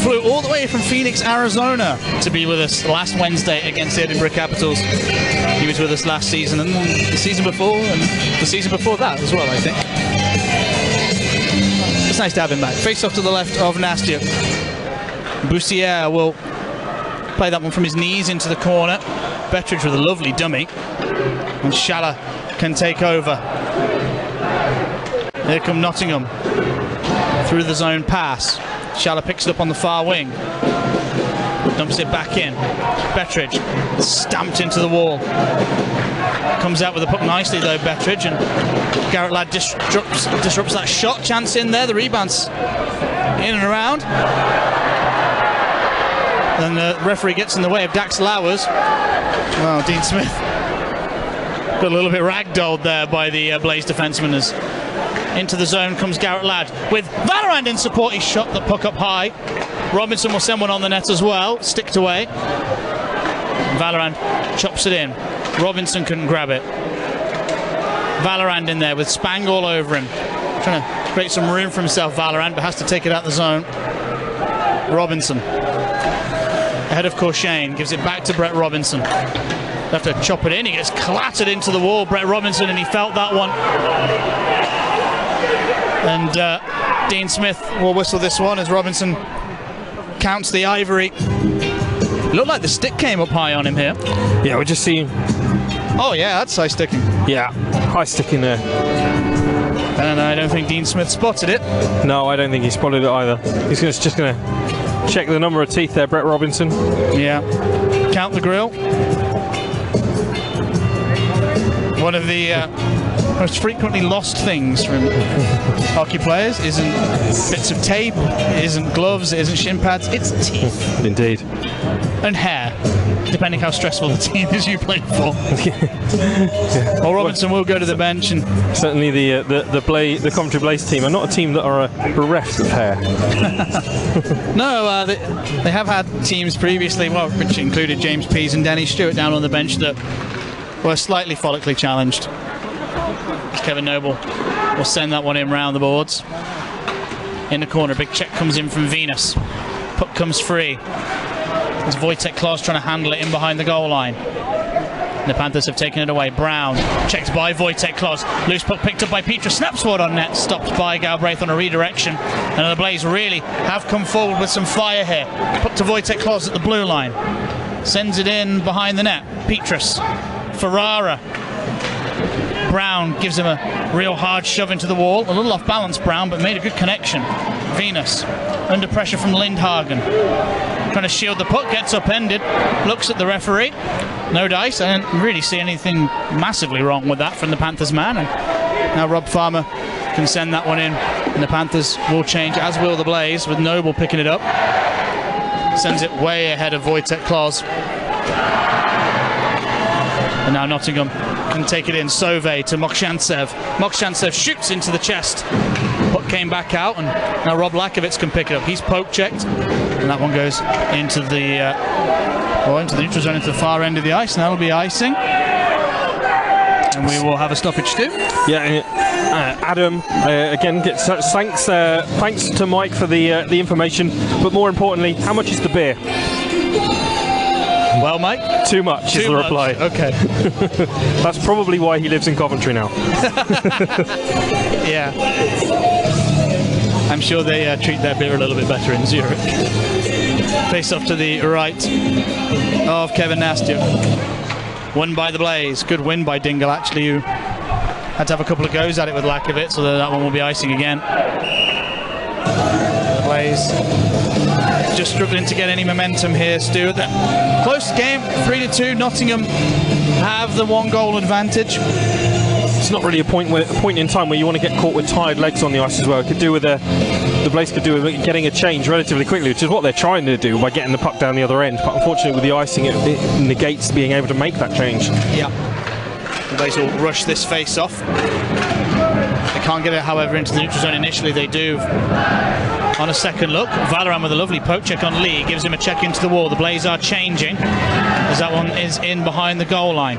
flew all the way from Phoenix, Arizona to be with us last Wednesday against the Edinburgh Capitals. He was with us last season and the season before and the season before that as well, I think. It's nice to have him back. Face off to the left of Nastia. Boussiere will play that one from his knees into the corner. Bettridge with a lovely dummy. And Schaller can take over. Here come Nottingham. Through the zone pass. Schaller picks it up on the far wing. Dumps it back in. Bettridge stamped into the wall. Comes out with the puck nicely though, Bettridge, and Garrett Ladd disrupts that shot. Chance in there. The rebound's in and around. Then the referee gets in the way of Dax Lowers. Well, Dean Smith got a little bit ragdolled there by the Blaze defenseman. As into the zone comes Garrett Ladd with Valorand in support. He shot the puck up high. Robinson will send one on the net as well. Sticked away. Valorand chops it in. Robinson couldn't grab it. Valorand in there with Spang all over him. Trying to create some room for himself, Valorand, but has to take it out the zone. Robinson. Ahead of Corshane. Gives it back to Brett Robinson. Have to chop it in. He gets clattered into the wall, Brett Robinson, and he felt that one. And Dean Smith will whistle this one as Robinson counts the ivory. Looked like the stick came up high on him here. Yeah, we're just seeing. Oh yeah, that's high sticking. Yeah, high sticking there. And I don't think Dean Smith spotted it. No, I don't think he spotted it either. He's just going to check the number of teeth there, Brett Robinson. Yeah, count the grill. One of the most frequently lost things from hockey players isn't bits of tape, it isn't gloves, it isn't shin pads, it's teeth. Indeed. And hair, depending how stressful the team is you play for. Well, Robinson will go to the bench. And certainly the Coventry Blaze team are not a team that are bereft of hair. No, they have had teams previously, well, which included James Pease and Danny Stewart down on the bench, that were slightly follically challenged. Kevin Noble will send that one in round the boards. In the corner, big check comes in from Venus. Puck comes free. As Wojtek Klaus trying to handle it in behind the goal line. And the Panthers have taken it away. Brown checked by Wojtek Klaus. Loose puck picked up by Petrus. Snaps forward on net. Stopped by Galbraith on a redirection. And the Blaze really have come forward with some fire here. Puck to Wojtek Klaus at the blue line. Sends it in behind the net. Petrus. Ferrara. Brown gives him a real hard shove into the wall. A little off balance, Brown, but made a good connection. Venus under pressure from Lindhagen. Trying to shield the puck, gets upended. Looks at the referee. No dice. I didn't really see anything massively wrong with that from the Panthers man. And Now Rob Farmer can send that one in, and the Panthers will change, as will the Blaze, with Noble picking it up. Sends it way ahead of Wojtek Klos. And now Nottingham can take it in. Sauvé to Mokshantsev. Mokshantsev shoots into the chest. Puck came back out, and now Rob Lakovitz can pick it up. He's poke checked, and that one goes into the neutral zone, into the far end of the ice. And that'll be icing. And we will have a stoppage too. Yeah, Adam again gets thanks to Mike for the information, but more importantly, how much is the beer? Well, Mike, too much is the reply. Okay. That's probably why he lives in Coventry now. Yeah. I'm sure they treat their beer a little bit better in Zurich. Face off to the right of Kevin Nastya. Won by the Blaze. Good win by Dingle, actually, who had to have a couple of goes at it with Lakovitz, so that one will be icing again. The Blaze just struggling to get any momentum here, Stu. Close game, 3-2. Nottingham have the 1-goal advantage. It's not really a point in time where you want to get caught with tired legs on the ice as well. It could do with the Blaze could do with getting a change relatively quickly, which is what they're trying to do by getting the puck down the other end. But unfortunately, with the icing, it negates being able to make that change. Yeah. The Blaze will rush this face off. They can't get it, however, into the neutral zone initially. They do on a second look. Valoran with a lovely poke check on Lee, gives him a check into the wall. The Blaze are changing as that one is in behind the goal line.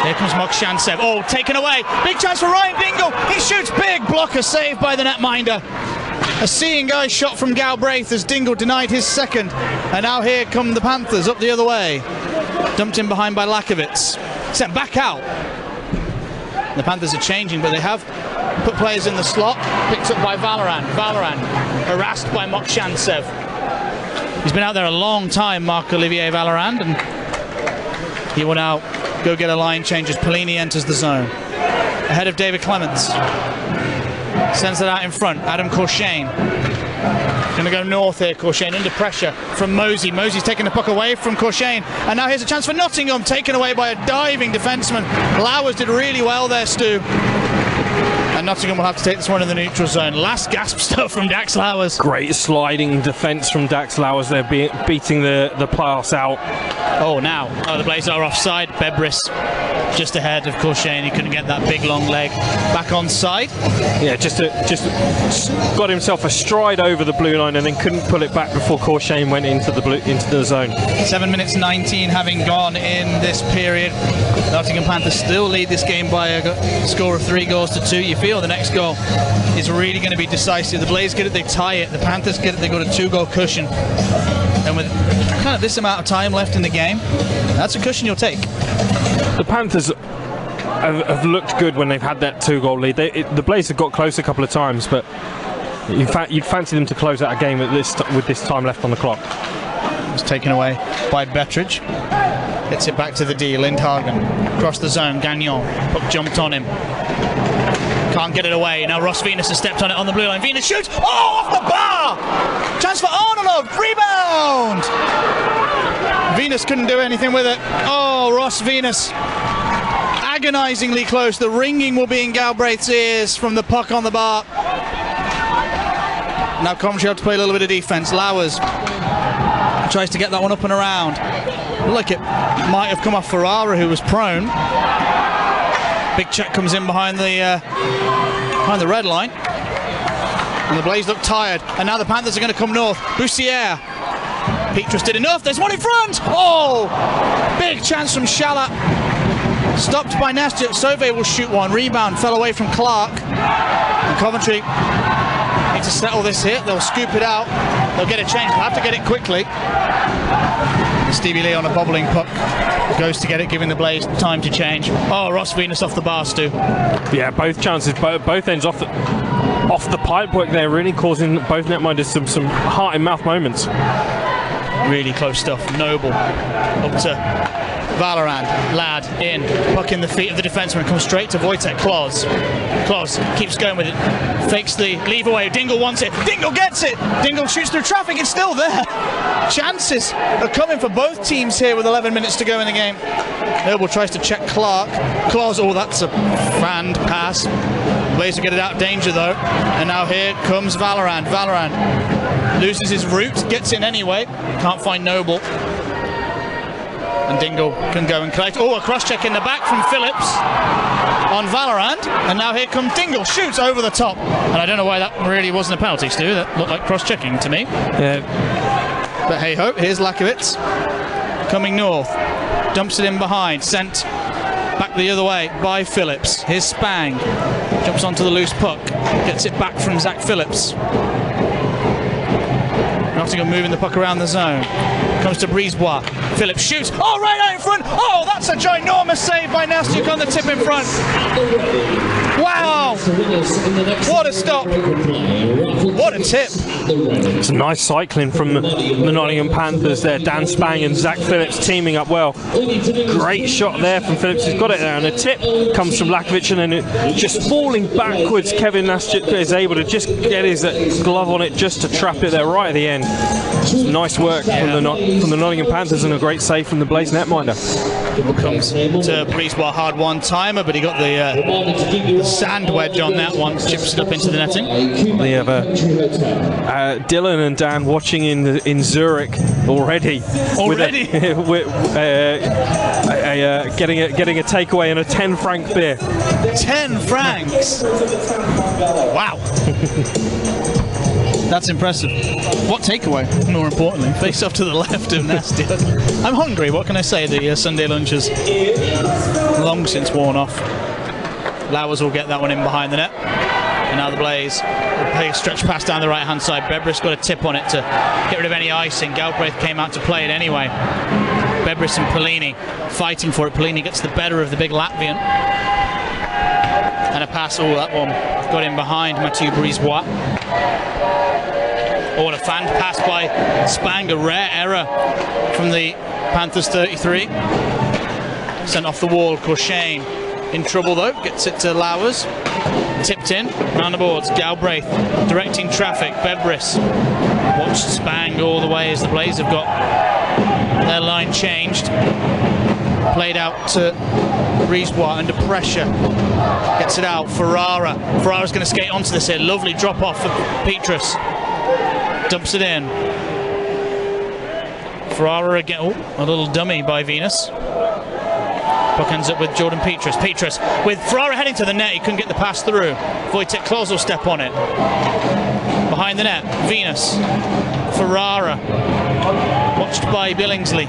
Here comes Mokshantsev. Oh, taken away. Big chance for Ryan Dingle. He shoots big. Blocker saved by the netminder. A seeing guy shot from Galbraith as Dingle denied his second. And now here come the Panthers up the other way. Dumped in behind by Lakovitz. Sent back out. The Panthers are changing, but they have put players in the slot. Picked up by Valoran. Valoran harassed by Mokshantsev. He's been out there a long time, Marc-Olivier Valoran, and he will now go get a line change as Polini enters the zone. Ahead of David Clements. Sends it out in front. Adam Corshane. Going to go north here, Corshane, under pressure from Mosey. Mosey's taking the puck away from Corshane. And now here's a chance for Nottingham, taken away by a diving defenseman. Lowers did really well there, Stu. And Nottingham will have to take this one in the neutral zone. Last gasp stuff from Dax Lowers. Great sliding defence from Dax Lowers there, beating the pass out. The Blaze are offside. Bebris just ahead of Corshane. He couldn't get that big long leg back on side. Yeah, just got himself a stride over the blue line and then couldn't pull it back before Corshane went into the zone. 7 minutes 19 having gone in this period. Nottingham Panthers still lead this game by a score of 3-2. You feel the next goal is really going to be decisive. The Blaze get it, they tie it. The Panthers get it, they got a 2-goal cushion. And with kind of this amount of time left in the game, that's a cushion you'll take. The Panthers have looked good when they've had that 2-goal lead. The Blaze have got close a couple of times, but you'd fancy them to close out a game with this time left on the clock. It's taken away by Bettridge. Hits it back to the D. Lindhagen across the zone. Gagnon. Puck jumped on him. Can't get it away. Now Ross Venus has stepped on it on the blue line. Venus shoots. Oh, off the bar! Chance for Arnold. Rebound! Venus couldn't do anything with it. Oh, Ross Venus. Agonisingly close. The ringing will be in Galbraith's ears from the puck on the bar. Now Coventry have to play a little bit of defence. Lowers tries to get that one up and around. Look, it might have come off Ferrara, who was prone. Big check comes in behind the red line. And the Blaze look tired. And now the Panthers are going to come north. Boussiere. Petrus did enough. There's one in front. Oh! Big chance from Shalat. Stopped by Nastya. Sauvé will shoot one. Rebound fell away from Clark. And Coventry need to settle this hit. They'll scoop it out. They'll get a change. They'll have to get it quickly. And Stevie Lee on a bobbling puck goes to get it, giving the Blaze time to change. Oh, Ross Venus off the bar, Stu. Yeah, both chances, both ends off the pipe work there, really causing both netminders some heart in mouth moments. Really close stuff. Noble up to Valorant, lad in, puck in the feet of the defenseman, comes straight to Wojtek Kloss. Kloss keeps going with it, fakes the leave away. Dingle wants it. Dingle gets it. Dingle shoots through traffic. It's still there. Chances are coming for both teams here with 11 minutes to go in the game. Noble tries to check Clark. Kloss, oh, that's a fanned pass. Blazer get it out of danger though. And now here comes Valorant. Valorant loses his route, gets in anyway. Can't find Noble. And Dingle can go and collect. Oh, a cross-check in the back from Phillips on Valorant. And now here comes Dingle. Shoots over the top. And I don't know why that really wasn't a penalty, Stu. That looked like cross-checking to me. Yeah. But hey-ho, here's Lakovitz. Coming north. Dumps it in behind. Sent back the other way by Phillips. Here's Spang. Jumps onto the loose puck. Gets it back from Zach Phillips. Nottingham moving the puck around the zone. Comes to Brisebois. Phillips shoots. Oh, right out in front. Oh, that's a ginormous save by Nastyuk on the tip in front. Wow. What a stop. What a tip. It's a nice cycling from the Nottingham Panthers there. Dan Spang and Zach Phillips teaming up well. Great shot there from Phillips. He's got it there. And the tip comes from Lakovic, and then just falling backwards, Kevin Nastyuk is able to just get his glove on it just to trap it there right at the end. Nice work from the Nottingham Panthers, and a great save from the Blaze netminder. Comes to Brisebois, hard one-timer, but he got the sand wedge on that one. Chips it up into the netting. We have Dylan and Dan watching in Zurich already. Already? Getting a takeaway and a 10 franc beer. 10 francs! Wow. That's impressive. What takeaway, more importantly? Face off to the left of Nasty. I'm hungry, what can I say? The Sunday lunch is long since worn off. Lowers will get that one in behind the net. And now the Blaze will play a stretch pass down the right-hand side. Bebris got a tip on it to get rid of any icing. Galbraith came out to play it anyway. Bebris and Polini fighting for it. Polini gets the better of the big Latvian. And a pass, oh, that one got in behind Mathieu Brisebois. Oh, what a fan pass by Spang, a rare error from the Panthers 33. Sent off the wall, Corshane in trouble though, gets it to Lowers. Tipped in, round the boards, Galbraith directing traffic, Bebris. Watched Spang all the way as the Blaze have got their line changed. Played out to Brisebois under pressure. Gets it out, Ferrara. Ferrara's going to skate onto this here. Lovely drop off for Petrus. Dumps it in. Ferrara again. Oh, a little dummy by Venus. Puck ends up with Jordan Petrus. Petrus with Ferrara heading to the net. He couldn't get the pass through. Wojtek Kloss will step on it. Behind the net, Venus. Ferrara. Watched by Billingsley.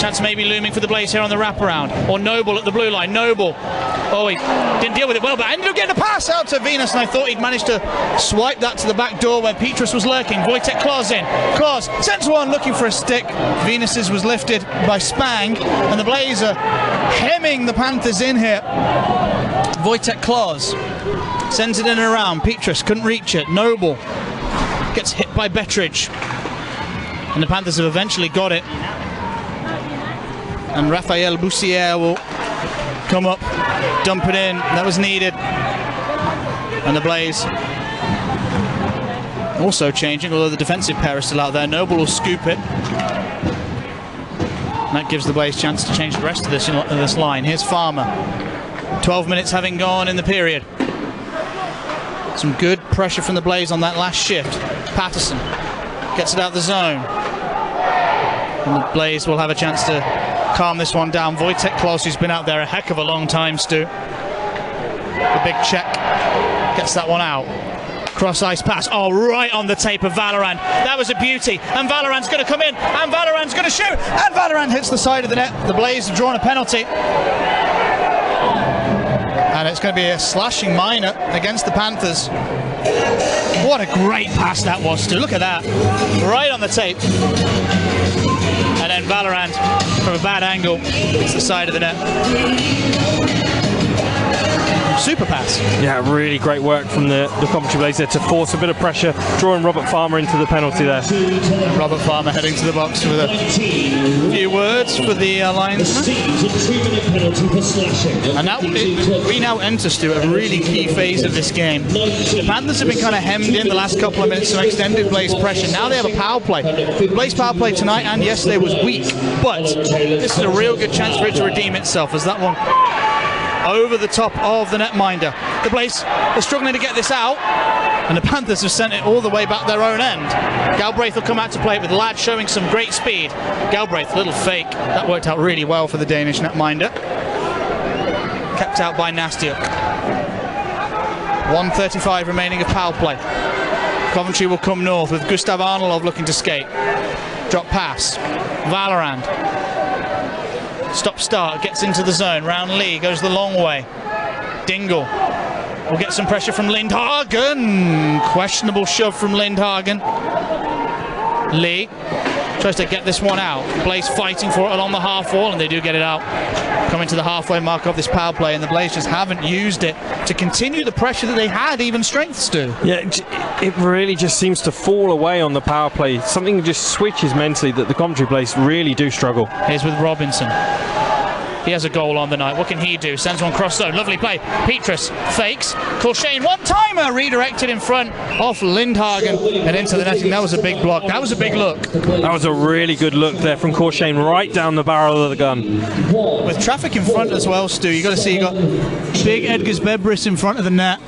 Chance maybe looming for the Blaze here on the wraparound. Or Noble at the blue line. Noble. Oh, he didn't deal with it well, but ended up getting a pass out to Venus, and I thought he'd managed to swipe that to the back door where Petrus was lurking. Wojtek Kloss in. Kloss sends one looking for a stick. Venus's was lifted by Spang, and the Blaze are hemming the Panthers in here. Wojtek Kloss sends it in and around. Petrus couldn't reach it. Noble gets hit by Bettridge, and the Panthers have eventually got it. And Raphael Boussier will come up, dump it in. That was needed. And the Blaze also changing, although the defensive pair is still out there. Noble will scoop it. And that gives the Blaze a chance to change the rest of this line. Here's Farmer. 12 minutes having gone in the period. Some good pressure from the Blaze on that last shift. Patterson gets it out of the zone. And the Blaze will have a chance to calm this one down. Wojtek Kloss, who's been out there a heck of a long time, Stu. The big check. Gets that one out. Cross ice pass. Oh, right on the tape of Valorant. That was a beauty. And Valorant's going to come in. And Valorant's going to shoot. And Valorant hits the side of the net. The Blaze have drawn a penalty. And it's going to be a slashing minor against the Panthers. What a great pass that was, Stu. Look at that. Right on the tape. And then Valorant, from a bad angle, hits the side of the net. Super pass. Yeah, really great work from the Coventry Blaze there to force a bit of pressure, drawing Robert Farmer into the penalty there. Robert Farmer heading to the box with a few words for the linesman. And now we now enter, Stu, a really key phase of this game. The Panthers have been kind of hemmed in the last couple of minutes, some extended Blaze pressure. Now they have a power play. Blaze power play tonight and yesterday was weak, but this is a real good chance for it to redeem itself, as that one over the top of the netminder. The Blaze are struggling to get this out, and the Panthers have sent it all the way back their own end. Galbraith will come out to play it with Ladd showing some great speed. Galbraith, little fake. That worked out really well for the Danish netminder. Kept out by Nastiuk. 1:35 remaining of power play. Coventry will come north with Gustav Arnolov looking to skate. Drop pass. Valorand. Stop start, gets into the zone. Round Lee, goes the long way. Dingle will get some pressure from Lindhagen. Questionable shove from Lindhagen. Lee tries to get this one out. Blaze fighting for it along the half wall, and they do get it out. Coming to the halfway mark of this power play, and the Blaze just haven't used it to continue the pressure that they had, even strengths do. Yeah, it really just seems to fall away on the power play. Something just switches mentally that the Coventry Blaze really do struggle. Here's with Robinson. He has a goal on the night. What can he do? Sends one cross zone. Lovely play. Petrus fakes. Colshane, one-timer, redirected in front off Lindhagen and into the netting. That was a big block. That was a big look. That was a really good look there from Colshane, right down the barrel of the gun. With traffic in front as well, Stu, you got to see you got big Edgars Bebris in front of the net.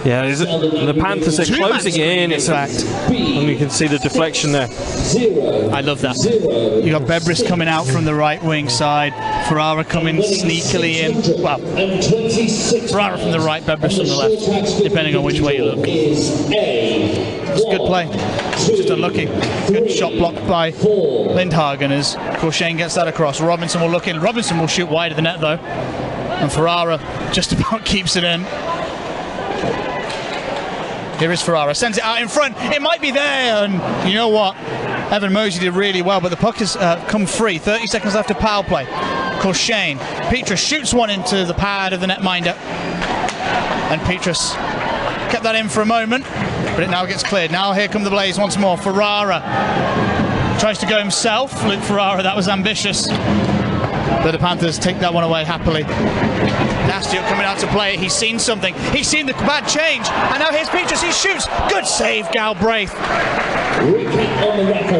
Yeah, the Panthers are closing in. In fact, and you can see the deflection there. I love that. You got Bebris coming out from the right wing side. Ferrara coming sneakily in. Well, Ferrara from the right, Bebris from the left, depending on which way you look. It's a good play. Just unlucky. Good shot blocked by Lindhagen as Colshane gets that across. Robinson will look in. Robinson will shoot wide of the net though, and Ferrara just about keeps it in. Here is Ferrara, sends it out in front. It might be there, and you know what? Evan Mosey did really well, but the puck has come free. 30 seconds left of power play. Colshane. Petrus shoots one into the pad of the netminder, and Petrus kept that in for a moment, but it now gets cleared. Now here come the Blaze once more. Ferrara tries to go himself. Luke Ferrara, that was ambitious. But the Panthers take that one away happily. Nastiuk coming out to play. He's seen something. He's seen the bad change. And now here's Petrus. He shoots. Good save, Galbraith.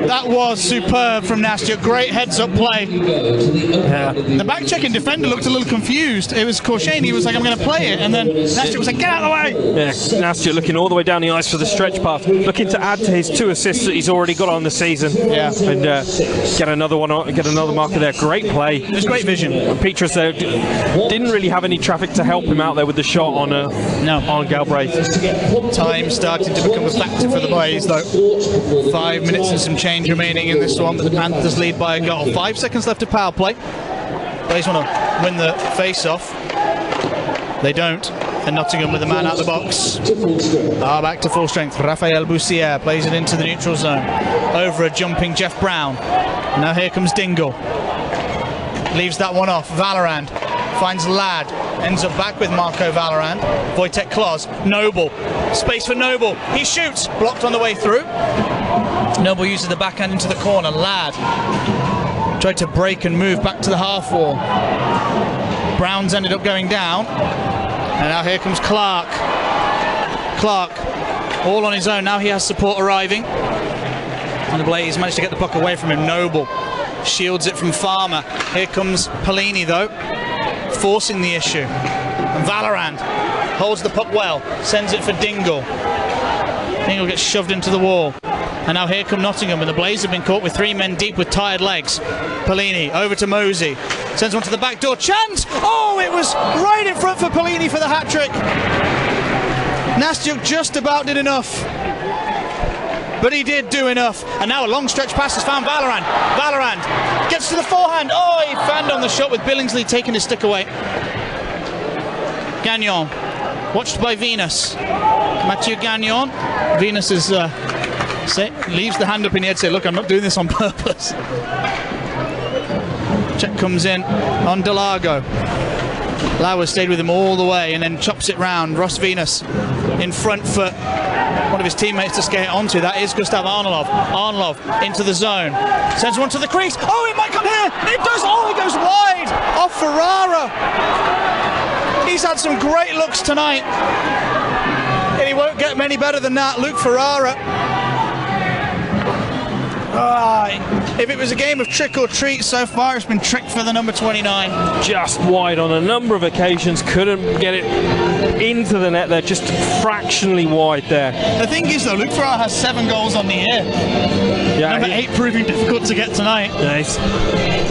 That was superb from Nastiuk. Great heads-up play. Yeah. The back-checking defender looked a little confused. It was Colshane. He was like, I'm going to play it. And then Nastiuk was like, get out of the way. Yeah, Nastiuk looking all the way down the ice for the stretch pass. Looking to add to his 2 assists that he's already got on the season. Yeah. And get another marker there. Great play. It was great vision. Petrus didn't really have any traffic to help him out there with the shot on Galbraith. Time starting to become a factor for the Blaze, though. 5 minutes and some change remaining in this one, but the Panthers lead by a goal. 5 seconds left of power play. Blaze want to win the face-off. They don't. And Nottingham with a man out the box. Back to full strength. Raphael Boussier plays it into the neutral zone. Over a jumping Jeff Brown. Now here comes Dingle. Leaves that one off. Valorand finds Ladd. Ends up back with Marco Valorand. Wojtek Kloss. Noble. Space for Noble. He shoots. Blocked on the way through. Noble uses the backhand into the corner. Ladd tried to break and move back to the half wall. Brown's ended up going down. And now here comes Clark. Clark all on his own. Now he has support arriving. And the Blaze managed to get the puck away from him. Noble shields it from Farmer. Here comes Pellini though, forcing the issue. And Valorand holds the puck well, sends it for Dingle. Dingle gets shoved into the wall. And now here come Nottingham, and the Blaze have been caught with 3 men deep with tired legs. Pellini over to Mosey. Sends one to the back door. Chance! Oh, it was right in front for Pellini for the hat-trick. Nastiuk just about did enough. But he did do enough. And now a long stretch pass has found Valorand. Valorand gets to the forehand. Oh, he fanned on the shot with Billingsley taking his stick away. Gagnon, watched by Venus. Mathieu Gagnon. Venus is leaves the hand up in the air to say, look, I'm not doing this on purpose. Check comes in on Delago. Lauer stayed with him all the way and then chops it round. Ross Venus in front for one of his teammates to skate onto. That is Gustav Arnolov. Arnolov into the zone. Sends one to the crease. Oh, it might come here. It does. Oh, it goes wide off Ferrara. He's had some great looks tonight. And he won't get many better than that. Luke Ferrara. If it was a game of trick or treat so far, it's been trick for the number 29. Just wide on a number of occasions, couldn't get it into the net there, just fractionally wide there. The thing is though, Luke Ferrara has 7 goals on the year. Yeah, number 8 proving difficult to get tonight. Yeah, he's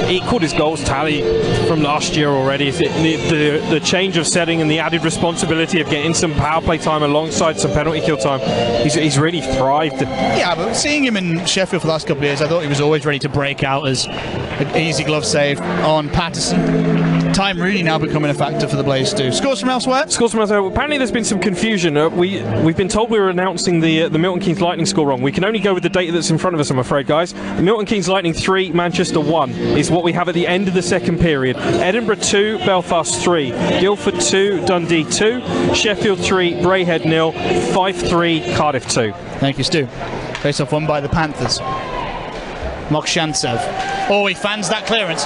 equalled his goals tally from last year already. The change of setting and the added responsibility of getting some power play time alongside some penalty kill time, he's really thrived. Yeah, but seeing him in Sheffield for the last couple of years, I thought he was always ready to break out as an easy glove save on Patterson. Time really now becoming a factor for the Blaze too. Scores from elsewhere? Scores from elsewhere. Apparently there's been some confusion. We've been told we were announcing the Milton Keynes Lightning score wrong. We can only go with the data that's in front of us, I'm afraid, guys. Milton Keynes Lightning 3, Manchester 1 is what we have at the end of the second period. Edinburgh 2, Belfast 3, Guildford 2, Dundee 2, Sheffield 3, Braehead 0, Fife 3, Cardiff 2. Thank you, Stu. Face off won by the Panthers. Mokshantsev. Oh, he fans that clearance.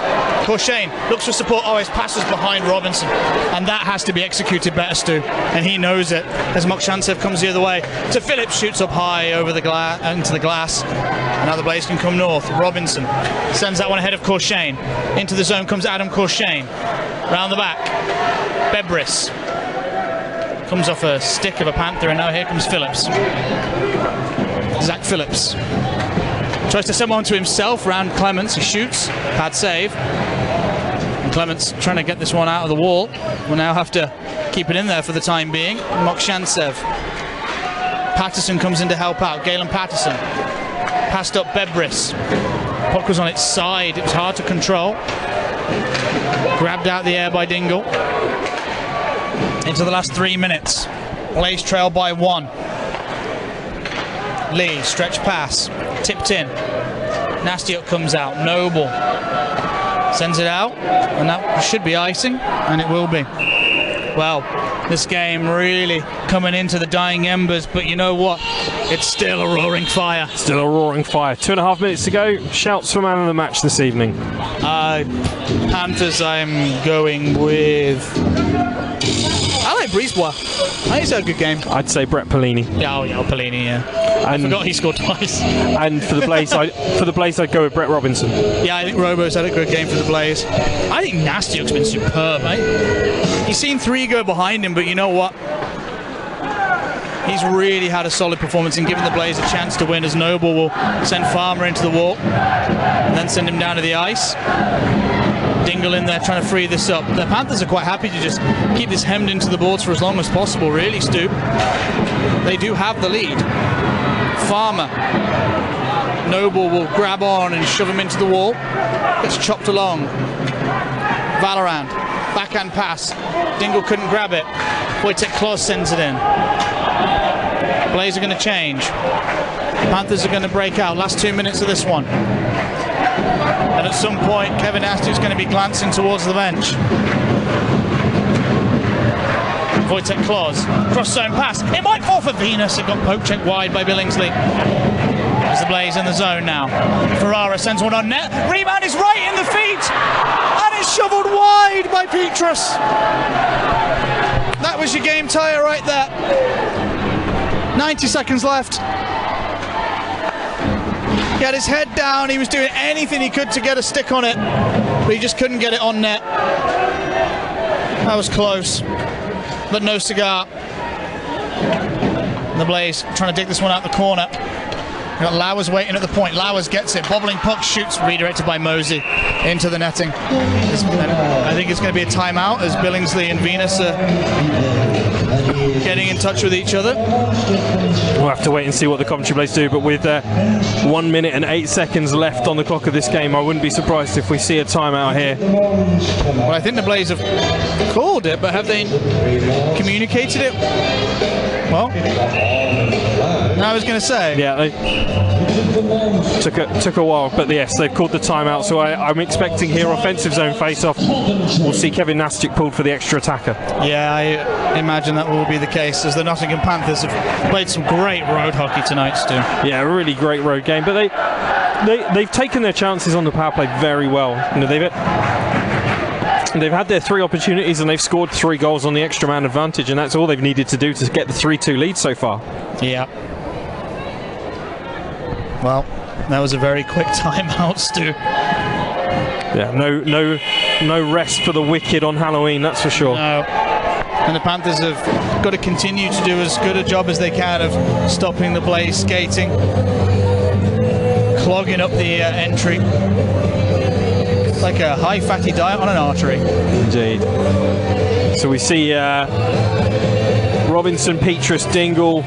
Korshane looks for support. Oh, his pass is behind Robinson. And that has to be executed better, Stu. And he knows it as Mokshantsev comes the other way. To Phillips, shoots up high over the into the glass. And now the Blaze can come north. Robinson sends that one ahead of Korshane. Into the zone comes Adam Korshane. Round the back. Bebris. Comes off a stick of a Panther, and now here comes Phillips. Zach Phillips. Tries to send one to himself round Clements. He shoots. Bad save. And Clements trying to get this one out of the wall. Will now have to keep it in there for the time being. Mokshantsev. Patterson comes in to help out. Galen Patterson. Passed up Bebris. Puck was on its side. It was hard to control. Grabbed out the air by Dingle. Into the last 3 minutes. Blaze trail by 1. Lee, stretch pass, tipped in. Nastiuk comes out. Noble sends it out, and that should be icing, and it will be. Well, this game really coming into the dying embers, but you know what? It's still a roaring fire. Still a roaring fire. 2.5 minutes to go. Shouts for man of the match this evening. Panthers, I'm going with... I like Brisebois. I think he's had a good game. I'd say Brett Polini. Yeah, Polini, yeah. I forgot he scored twice. And for the Blaze, I'd go with Brett Robinson. Yeah, I think Robo's had a good game for the Blaze. I think Nastiuk's been superb, eh? He's seen 3 go behind him, but you know what? He's really had a solid performance and given the Blaze a chance to win, as Noble will send Farmer into the wall and then send him down to the ice. Dingle in there trying to free this up. The Panthers are quite happy to just keep this hemmed into the boards for as long as possible, really, Stu. They do have the lead. Farmer. Noble will grab on and shove him into the wall. Gets chopped along. Valorant. Backhand pass. Dingle couldn't grab it. Wojtek Kloss sends it in. Blaze are going to change. Panthers are going to break out. Last 2 minutes of this one. And at some point, Kevin Astor is going to be glancing towards the bench. Wojtek Kloss, cross zone pass. It might fall for Venus. It got poke checked wide by Billingsley. There's the Blaze in the zone now. Ferrara sends one on net. Rebound is right in the feet. And it's shoveled wide by Petrus. That was your game tire right there. 90 seconds left. He had his head down, he was doing anything he could to get a stick on it, but he just couldn't get it on net. That was close, but no cigar. The Blaze trying to dig this one out the corner. We've got Lowers waiting at the point. Lowers gets it, bobbling puck, shoots, redirected by Mosey into the netting. I think it's going to be a timeout as Billingsley and Venus are getting in touch with each other. We'll have to wait and see what the Coventry Blaze do, but with 1 minute and 8 seconds left on the clock of this game, I wouldn't be surprised if we see a timeout here. Well, I think the Blaze have called it, but have they communicated it? Well, no, I was going to say. Yeah, they took a while, but yes, they've called the timeout. So I'm expecting here offensive zone face-off. We'll see Kevin Nastic pulled for the extra attacker. Yeah, I imagine that will be the case, as the Nottingham Panthers have played some great road hockey tonight, Stu. Yeah, a really great road game, but they've taken their chances on the power play very well. You know, they've had their 3 opportunities and they've scored 3 goals on the extra man advantage, and that's all they've needed to do to get the 3-2 lead so far. Yeah. Well, that was a very quick timeout, Stu. Yeah, no rest for the wicked on Halloween, that's for sure. No. And the Panthers have got to continue to do as good a job as they can of stopping the Blaze skating, clogging up the entry. It's like a high fatty diet on an artery. Indeed. So we see Robinson, Petrus, Dingle,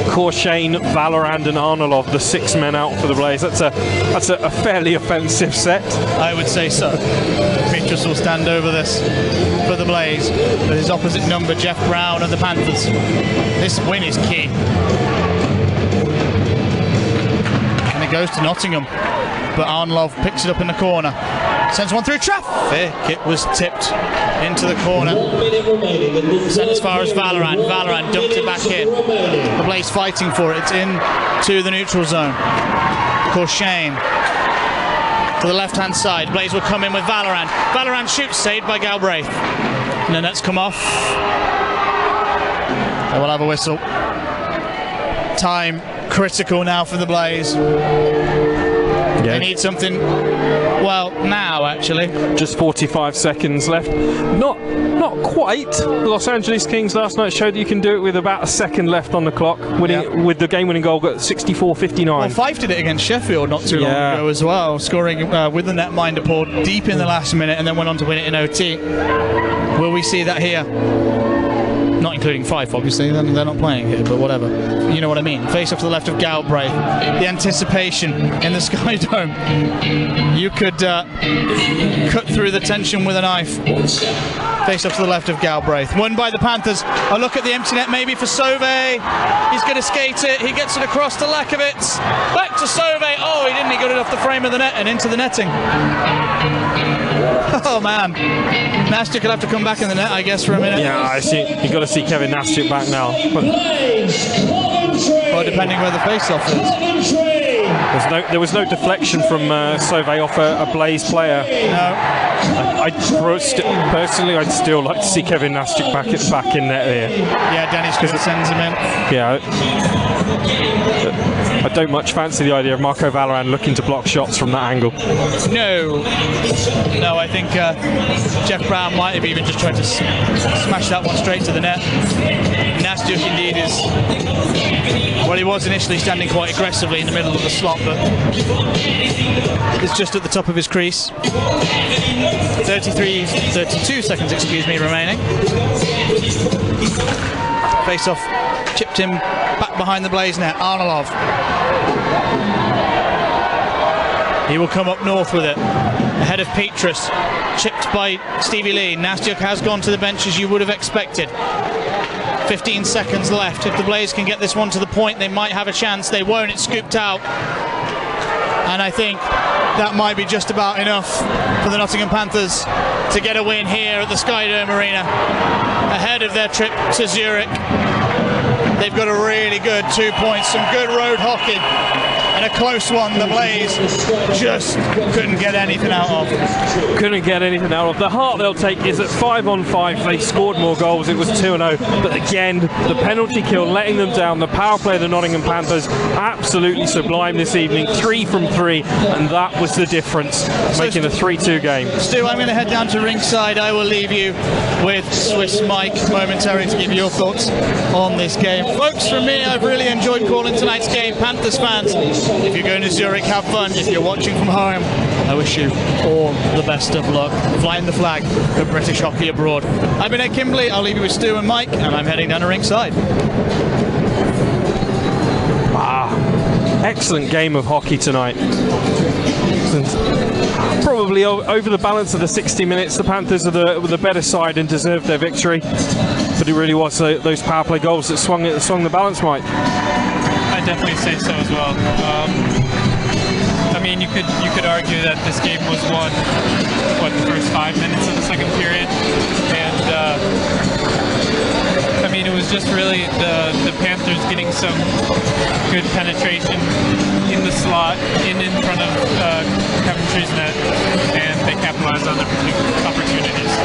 Korshane, Valorand and Arnolov, the 6 men out for the Blaze. That's a fairly offensive set. I would say so. Petrus will stand over this for the Blaze. With his opposite number, Jeff Brown of the Panthers. This win is key. And it goes to Nottingham. But Arnolov picks it up in the corner. Sends one through traffic. It was tipped into the corner. Sent as far as Valorant. Valorant dumped it back in. The Blaze fighting for it. It's into the neutral zone. Korshane to the left-hand side. Blaze will come in with Valorant. Valorant shoots, saved by Galbraith. And the net's come off. They will have a whistle. Time critical now for the Blaze. Yeah. They need something, well, now actually. Just 45 seconds left. Not quite. The Los Angeles Kings last night showed that you can do it with about a second left on the clock, winning with the game-winning goal at 64-59. Well, Fife did it against Sheffield not too long ago as well, scoring with the netminder pulled deep in the last minute and then went on to win it in OT. Will we see that here? Not including Fife, obviously, they're not playing here, but whatever. You know what I mean. Face off to the left of Galbraith. The anticipation in the Sky Dome. You could cut through the tension with a knife. Face off to the left of Galbraith. Won by the Panthers. A look at the empty net maybe for Sauvé. He's going to skate it. He gets it across to Lekovitz. Back to Sauvé. Oh, he didn't. He got it off the frame of the net and into the netting. Oh man, Nastic will have to come back in the net, I guess, for a minute. Yeah, I see. You've got to see Kevin Nastic back now. Well, depending where the face-off is. There was no deflection from Sauvé off a Blaze player. No. Personally, I'd still like to see Kevin Nastic back in net here. Yeah, Dennis Cooper sends him in. Yeah. I don't much fancy the idea of Marco Valorand looking to block shots from that angle. No, I think Jeff Brown might have even just tried to smash that one straight to the net. Nastic indeed is, well, he was initially standing quite aggressively in the middle of the slot, but it's just at the top of his crease. 32 seconds, remaining. Face off, chipped him back behind the Blaze net. Arnolov. He will come up north with it. Ahead of Petrus. Chipped by Stevie Lee. Nastic has gone to the bench as you would have expected. 15 seconds left. If the Blaze can get this one to the point, they might have a chance. They won't. It's scooped out. And I think that might be just about enough for the Nottingham Panthers to get a win here at the Sky Dome Arena ahead of their trip to Zurich. They've got a really good 2 points, some good road hockey, and a close one. The Blaze just couldn't get anything out of. The heart they'll take is at 5-on-5. They scored more goals. It was 2-0. But again, the penalty kill letting them down. The power play of the Nottingham Panthers absolutely sublime this evening. 3 from 3, and that was the difference, making a 3-2 game. Stu, I'm going to head down to ringside. I will leave you with Swiss Mike momentarily to give you your thoughts on this game. Folks, from me, I've really enjoyed calling tonight's game. Panthers fans, if you're going to Zurich, have fun. If you're watching from home, I wish you all the best of luck flying the flag of British hockey abroad. I've been Ed Kimberley. I'll leave you with Stu and Mike, and I'm heading down to ringside. Excellent game of hockey tonight. Probably over the balance of the 60 minutes, the Panthers are the better side and deserved their victory. But it really was those power play goals that swung the balance, Mike. I definitely say so as well. I mean, you could argue that this game was won, the first 5 minutes of the second period, and I mean, it was just really the Panthers getting some good penetration in the slot, in front of Coventry's net, and they capitalized on their opportunities.